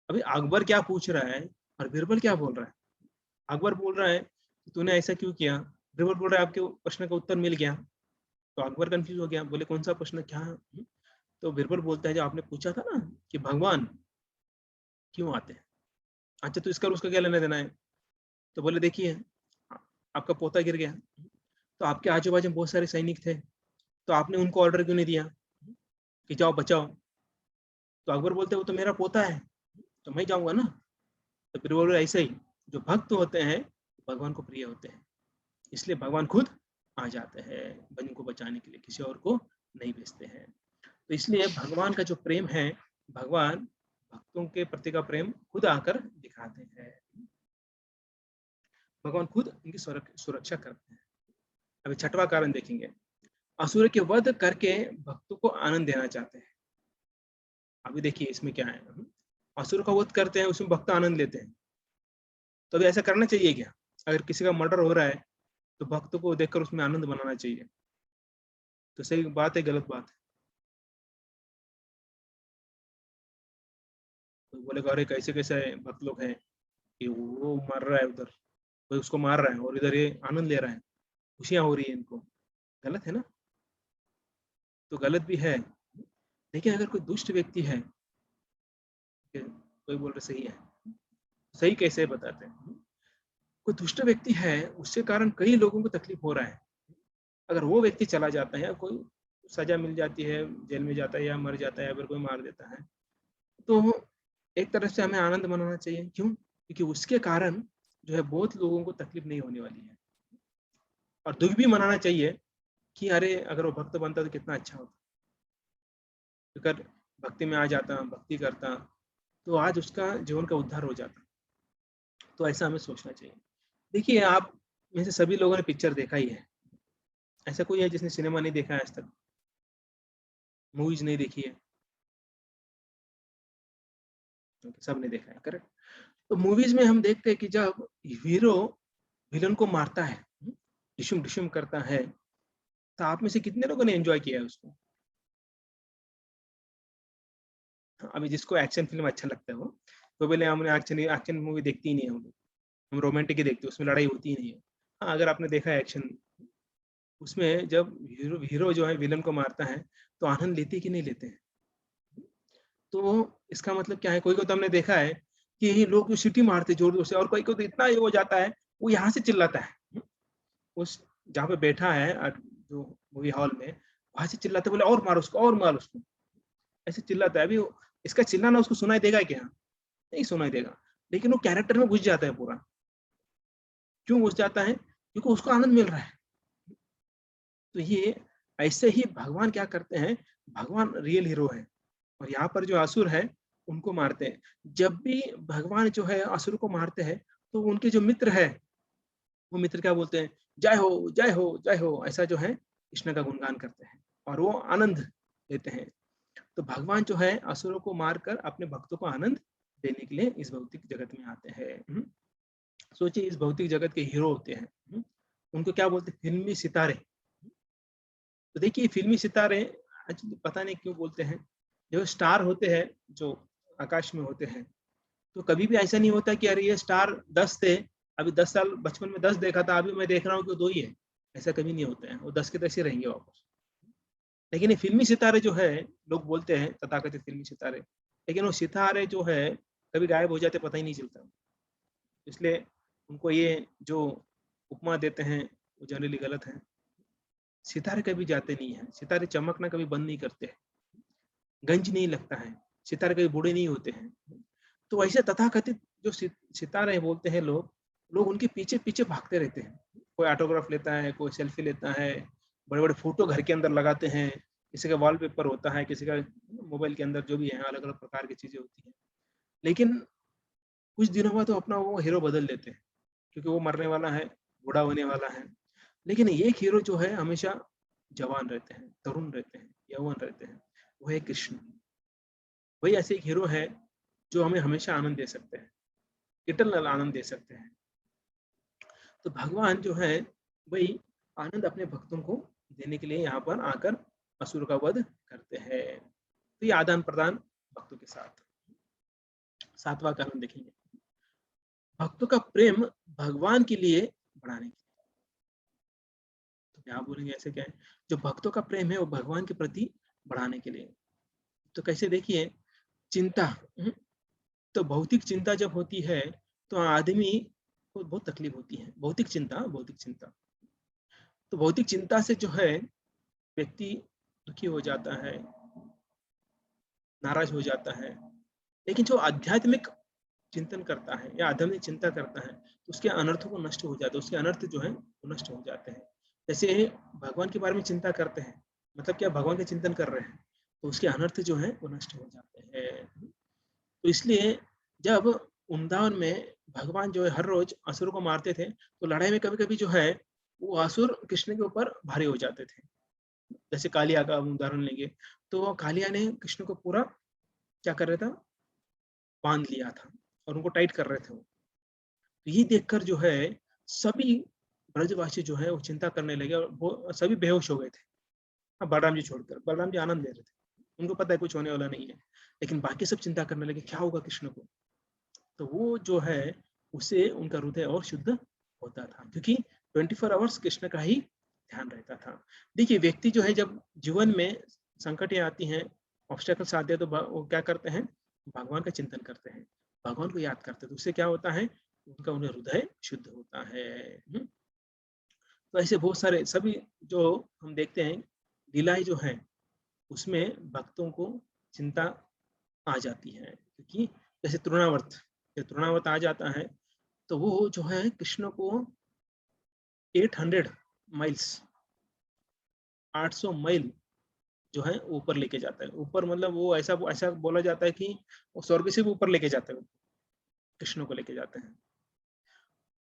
अभी अकबर क्या पूछ रहा है और बीरबल क्या बोल रहा है। अकबर बोल रहा है कि तूने ऐसा क्यों किया, बीरबल बोल रहा है आपके प्रश्न का उत्तर मिल गया। तो अकबर कंफ्यूज हो गया, बोले कौन सा प्रश्न, क्या। तो बीरबल बोलता है जो आपने पूछा था ना कि भगवान क्यों आते हैं, अच्छा तो इसका और उसका क्या लेना देना है। तो बोले देखिए आपका पोता गिर गया, तो आपके आजू बाजू में बहुत सारे सैनिक थे, तो आपने उनको ऑर्डर क्यों नहीं दिया कि जाओ बचाओ। तो अकबर बोलते वो तो मेरा पोता है, तो मैं जाऊंगा ना। तो फिर बोले ऐसे ही जो भक्त होते हैं भगवान को प्रिय होते हैं, इसलिए भगवान खुद आ जाते हैं बन को बचाने के लिए, किसी और को नहीं भेजते हैं। तो इसलिए भगवान का जो प्रेम है, भगवान भक्तों के प्रति का प्रेम खुद आकर दिखाते हैं, भगवान खुद उनकी सुरक्षा करते हैं। अभी छठवां कारण देखेंगे, असुर के वध करके भक्तों को आनंद देना चाहते हैं। अभी देखिए इसमें क्या है, असुर का वध करते हैं, उसमें भक्त आनंद लेते हैं। तो अभी ऐसा करना चाहिए क्या, अगर किसी का मर्डर हो रहा है तो भक्तों को देखकर उसमें आनंद बनाना चाहिए। तो सही बात है, गलत बात है। तो बोले अरे कैसे कैसे भक्त लोग हैं कि वो मर रहा है उधर, कोई उसको मार रहा है और इधर ये आनंद ले रहा है, खुशियां हो रही है इनको, गलत है ना। तो गलत भी है। लेकिन अगर कोई दुष्ट व्यक्ति है कोई बोल रहे सही है। सही कैसे बताते हैं? कोई दुष्ट व्यक्ति है, उसके कारण कई लोगों को तकलीफ हो रहा है। अगर वो व्यक्ति चला जाता है या कोई सजा मिल जाती है, जेल में जाता है या मर जाता है या फिर कोई मार देता है, तो एक तरफ से हमें आनंद मनाना चाहिए। क्यों? क्योंकि उसके कारण जो है बहुत लोगों को तकलीफ नहीं होने वाली है। और दुःख भी मनाना चाहिए कि अरे! अगर वो भक्त बनता तो कितना अच्छा होता। अगर भक्ति में आ जाता, भक्ति करता, तो आज उसका जीवन का उद्धार हो जाता। तो ऐसा हमें सोचना चाहिए। देखिए, आप में से सभी लोगों ने पिक्चर देखा ही है। ऐसा कोई है जिसने सिनेमा नहीं देखा है आज तक? मूवीज़ नहीं देखी है? सबने देखा है, करेक्ट? तो मूवीज़ में हम देखते हैं कि जब हीरो विलन को मारता है, डिशुम-डिशुम करता है, तो आप में से कितने लोगों ने एन्जॉय किया है उसको? अभी जिसको एक्शन फ़िल्म अच्छा लगता है वो, तो बोले हमने एक्शन एक्शन मूवी देखते ही नहीं है हम लोग, हम रोमांटिक ही देखते हैं, उसमें लड़ाई होती ही नहीं है। हाँ, अगर आपने देखा है एक्शन, उसमें जब हीरो हीरो जो है विलन को मारता है, तो आनंद लेते हैं कि नहीं लेते हैं? तो इसका मतलब क्या है? कोई को तो हमने देखा है कि लोग जो सीटी मारते हैं ज़ोर-ज़ोर से और कोई को तो इतना ये हो जाता है, वो यहाँ से चिल्लाता है। उस जहाँ पे बैठा है जो मूवी हॉल में, वहाँ से चिल्लाता है, बोले और मारो उसको और मारो उसको, ऐसे चिल्लाता है। अभी वो इसका चिल्लाना उसको सुनाई देगा क्या? नहीं सुनाई देगा, लेकिन वो कैरेक्टर में घुस जाता है पूरा। क्यों घुस जाता है? क्योंकि उसको आनंद मिल रहा है। तो ये ऐसे ही भगवान क्या करते हैं, भगवान रियल हीरो है और यहाँ पर जो असुर है, उनको मारते हैं। जब भी भगवान जो है असुर को मारते हैं, तो उनके जो मित्र है, वो मित्र क्या बोलते हैं, "जय हो, जय हो, जय हो" ऐसा जो है कृष्ण का गुणगान करते हैं और वो आनंद लेते हैं। तो भगवान जो है असुरों को मारकर अपने भक्तों को आनंद देने के लिए इस भौतिक जगत में आते हैं। सोचिए इस भौतिक जगत के हीरो होते हैं। उनको क्या बोलते हैं, फ़िल्मी सितारे। तो देखिए फ़िल्मी सितारे एक्चुअली पता नहीं क्यों बोलते हैं, जो स्टार होते हैं, जो आकाश में होते हैं, तो कभी भी ऐसा नहीं होता कि अरे ये स्टार 10 थे, अभी 10 साल बचपन में 10 देखा था, अभी मैं देख रहा हूँ कि 2 ही है। ऐसा कभी नहीं होता है, वो 10 के 10 ही रहेंगे वापस। लेकिन ये फ़िल्मी सितारे जो है, लोग बोलते हैं तथाकथित फ़िल्मी सितारे, लेकिन वो सितारे जो है, कभी गायब हो जाते पता ही नहीं चलता। इसलिए उनको ये जो उपमा देते हैं, वो जनरली गलत है। सितारे कभी जाते नहीं हैं, सितारे चमकना कभी बंद नहीं करते हैं, गंज नहीं लगता है, सितारे कभी बूढ़े नहीं होते हैं। तो ऐसे तथाकथित जो सितारे बोलते हैं लोग, लोग उनके पीछे-पीछे भागते रहते हैं। कोई ऑटोग्राफ लेता है, कोई सेल्फी लेता है, बड़े-बड़े फ़ोटो घर के अंदर लगाते हैं, किसी का वॉलपेपर होता है, किसी का मोबाइल के अंदर जो भी है, अलग-अलग प्रकार की चीज़ें होती हैं। लेकिन कुछ दिनों बाद तो अपना वो हीरो बदल देते हैं, क्योंकि वो मरने वाला है, बूढ़ा होने वाला है। लेकिन एक हीरो जो है हमेशा जवान रहते हैं, तरुण रहते हैं, यौवन रहते हैं, वो है कृष्ण। वही ऐसे एक हीरो है, जो हमें हमेशा आनंद दे सकते हैं, इटर्नल आनंद दे सकते हैं। तो भगवान जो है, वही आनंद अपने भक्तों को देने के लिए यहाँ पर आकर असुर का वध करते हैं। तो ये आदान-प्रदान भक्तों के साथ। 7वां कारण देखेंगे, भक्तों का प्रेम भगवान के लिए बढ़ाने के लिए। तो क्या बोलेंगे ऐसे क्या है? जो भक्तों का प्रेम है वो भगवान के प्रति बढ़ाने के लिए। तो कैसे देखिए, चिंता तो भौतिक चिंता जब होती है, तो आदमी को बहुत तकलीफ होती है। भौतिक चिंता। तो भौतिक चिंता से जो है व्यक्ति दुखी हो जाता है, नाराज़ हो जाता है। लेकिन जो आध्यात्मिक चिंतन करता है या आध्यात्मिक चिंता करता है, तो उसके अनर्थों को नष्ट हो जाते हैं, उसके अनर्थ जो हैं वो नष्ट हो जाते हैं। जैसे भगवान के बारे में चिंता करते हैं, मतलब क्या भगवान का चिंतन कर रहे हैं, तो उसके अनर्थ जो हैं वो नष्ट हो जाते हैं। तो इसलिए जब वृंदावन में भगवान जो है हर रोज़ असुरों को मारते थे, तो लड़ाई में कभी-कभी जो है वो असुर कृष्ण के ऊपर भारी हो जाते थे। जैसे कालिया का हम उदाहरण लेंगे, तो कालिया ने कृष्ण को पूरा क्या कर रहा था, बाँध लिया था और उनको टाइट कर रहे थे वो। तो ये देखकर जो है सभी ब्रजवासी जो है वो चिंता करने लगे और वो सभी बेहोश हो गए थे। हाँ, बलराम जी छोड़कर, बलराम जी आनंद ले रहे थे। उनको पता है कुछ होने वाला नहीं है, लेकिन बाकी सब चिंता करने लगे क्या होगा कृष्ण को? तो वो जो है उससे उनका हृदय और शुद्ध होता था, क्योंकि 24 आवर्स कृष्ण का ही ध्यान रहता था। देखिए व्यक्ति जो है जब जीवन में संकटें आती हैं, ऑब्स्टेकल्स आते हैं तो वो क्या करते हैं, भगवान का चिंतन करते हैं, भगवान को याद करते हैं, तो उससे क्या होता है, उनका उन्हें हृदय शुद्ध होता है। तो ऐसे बहुत सारे सभी जो हम देखते हैं लीलाएं जो हैं उसमें भक्तों को चिंता आ जाती है, क्योंकि जैसे तृणावर्त, जब तृणावर्त आ जाता है तो वो जो है कृष्ण को 800 माइल्स 800 मील जो है ऊपर लेके जाता है। ऊपर मतलब वो ऐसा ऐसा बोला जाता है कि वो स्वर्ग से भी ऊपर लेके जाते हैं, कृष्ण को लेके जाते हैं।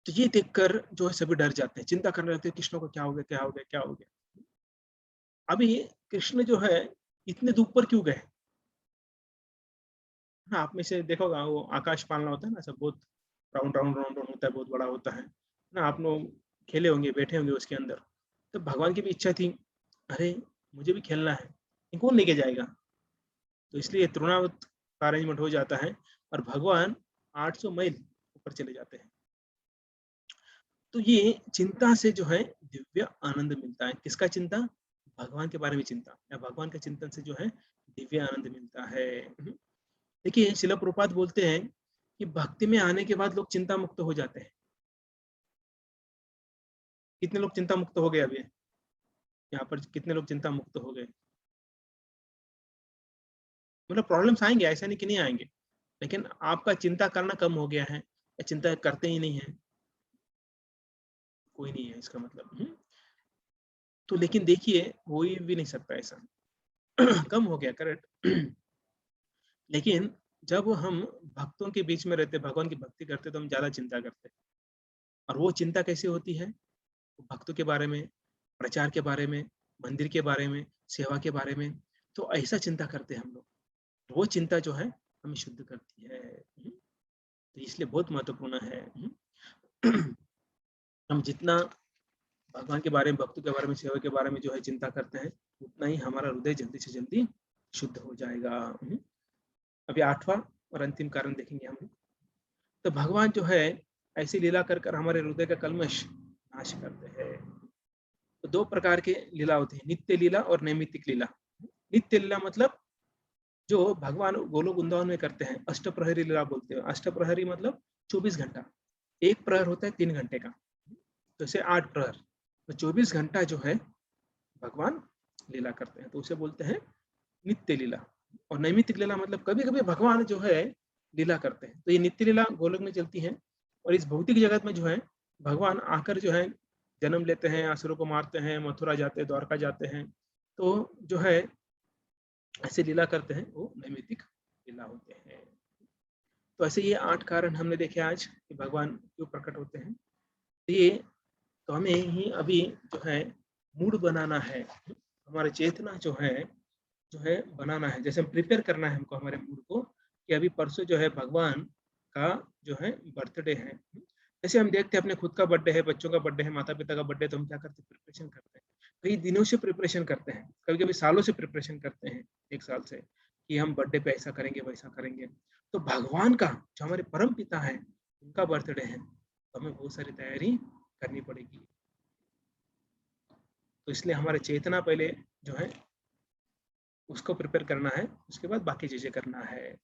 तो ये देखकर जो है सभी डर जाते हैं, चिंता करने लगते हैं कृष्ण को क्या हो गया, क्या हो गया, क्या हो गया। अभी कृष्ण जो है इतने दूर पर क्यों गए? हाँ, आप में से देखा होगा वो आकाश पालना होता है ना, सब बहुत राउंड राउंड राउंड राउंड होता है, बहुत बड़ा होता है ना, आप लोग खेले होंगे, बैठे होंगे उसके अंदर। तो भगवान की भी इच्छा थी, अरे मुझे भी खेलना है, ये कौन लेके जाएगा? तो इसलिए तृणावत का अरेंजमेंट हो जाता है और भगवान 800 मील ऊपर चले जाते हैं। तो ये चिंता से जो है दिव्य आनंद मिलता है। किसका चिंता? भगवान के बारे में चिंता, या भगवान के चिंतन से जो है दिव्य आनंद मिलता है। देखिए शिला प्रभुपाद बोलते हैं कि भक्ति में आने के बाद लोग चिंता मुक्त हो जाते हैं। कितने लोग चिंता मुक्त हो गए अभी? यहाँ पर कितने लोग चिंता मुक्त हो गए? मतलब प्रॉब्लम्स आएंगे, ऐसा नहीं कि नहीं आएंगे, लेकिन आपका चिंता करना कम हो गया है या चिंता करते ही नहीं है, कोई नहीं है इसका मतलब। तो लेकिन देखिए हो ही भी नहीं सकता ऐसा। कम हो गया, करेक्ट। लेकिन जब हम भक्तों के बीच में रहते, भगवान की भक्ति करते, तो हम ज्यादा चिंता करते हैं। और वो चिंता कैसे होती है? भक्तों के बारे में, प्रचार के बारे में, मंदिर के बारे में, सेवा के बारे में। तो ऐसा चिंता करते हैं हम लोग, वो चिंता जो है हमें शुद्ध करती है। तो इसलिए बहुत महत्वपूर्ण है। हम जितना भगवान के बारे में, भक्तों के बारे में, सेवा के बारे में जो है चिंता करते हैं, उतना ही हमारा हृदय जल्दी से जल्दी शुद्ध हो जाएगा। अभी 8वां और अंतिम कारण देखेंगे हम। तो भगवान जो है ऐसी लीला कर कर हमारे हृदय का कल्मश नाश करते हैं। तो 2 प्रकार के लीला होते हैं, नित्य लीला और नैमित्तिक लीला। नित्य लीला मतलब जो भगवान गोलोक वृंदावन में करते हैं, अष्टप्रहरी लीला बोलते हैं। अष्टप्रहरी मतलब 24 घंटा, एक प्रहर होता है 3 घंटे का, तो इसे 8 प्रहर, तो 24 घंटा जो है भगवान लीला करते हैं, तो उसे बोलते हैं नित्य लीला। और नैमित्तिक लीला मतलब कभी कभी भगवान जो है लीला करते हैं, तो ये नित्य लीला गोलोक में चलती है। और इस भौतिक जगत में जो है भगवान आकर जो है जन्म लेते हैं, असुरों को मारते हैं, मथुरा जाते हैं, द्वारका जाते हैं, तो जो है ऐसे लीला करते हैं, वो नैमित्तिक लीला होते हैं। तो ऐसे ये 8 कारण हमने देखे आज कि भगवान क्यों प्रकट होते हैं। तो ये तो हमें ही अभी जो है मूड बनाना है, हमारा चेतना जो है बनाना है। जैसे हम प्रिपेयर करना है हमको हमारे मूड को, कि अभी परसों जो है भगवान का जो है बर्थडे है। जैसे हम देखते हैं अपने खुद का बर्थडे है, बच्चों का बर्थडे है, माता पिता का बर्थडे, तो हम क्या करते हैं, प्रिपरेशन करते हैं। कई दिनों से प्रिपरेशन करते हैं, कभी कभी सालों से प्रिपरेशन करते हैं, 1 साल से, कि हम बर्थडे पे ऐसा करेंगे वैसा करेंगे। तो भगवान का जो हमारे परम पिता है उनका बर्थडे है, तो हमें बहुत सारी तैयारी करनी पड़ेगी। तो इसलिए हमारे चेतना पहले जो है उसको प्रिपेयर करना है, उसके बाद बाकी चीजें करना है।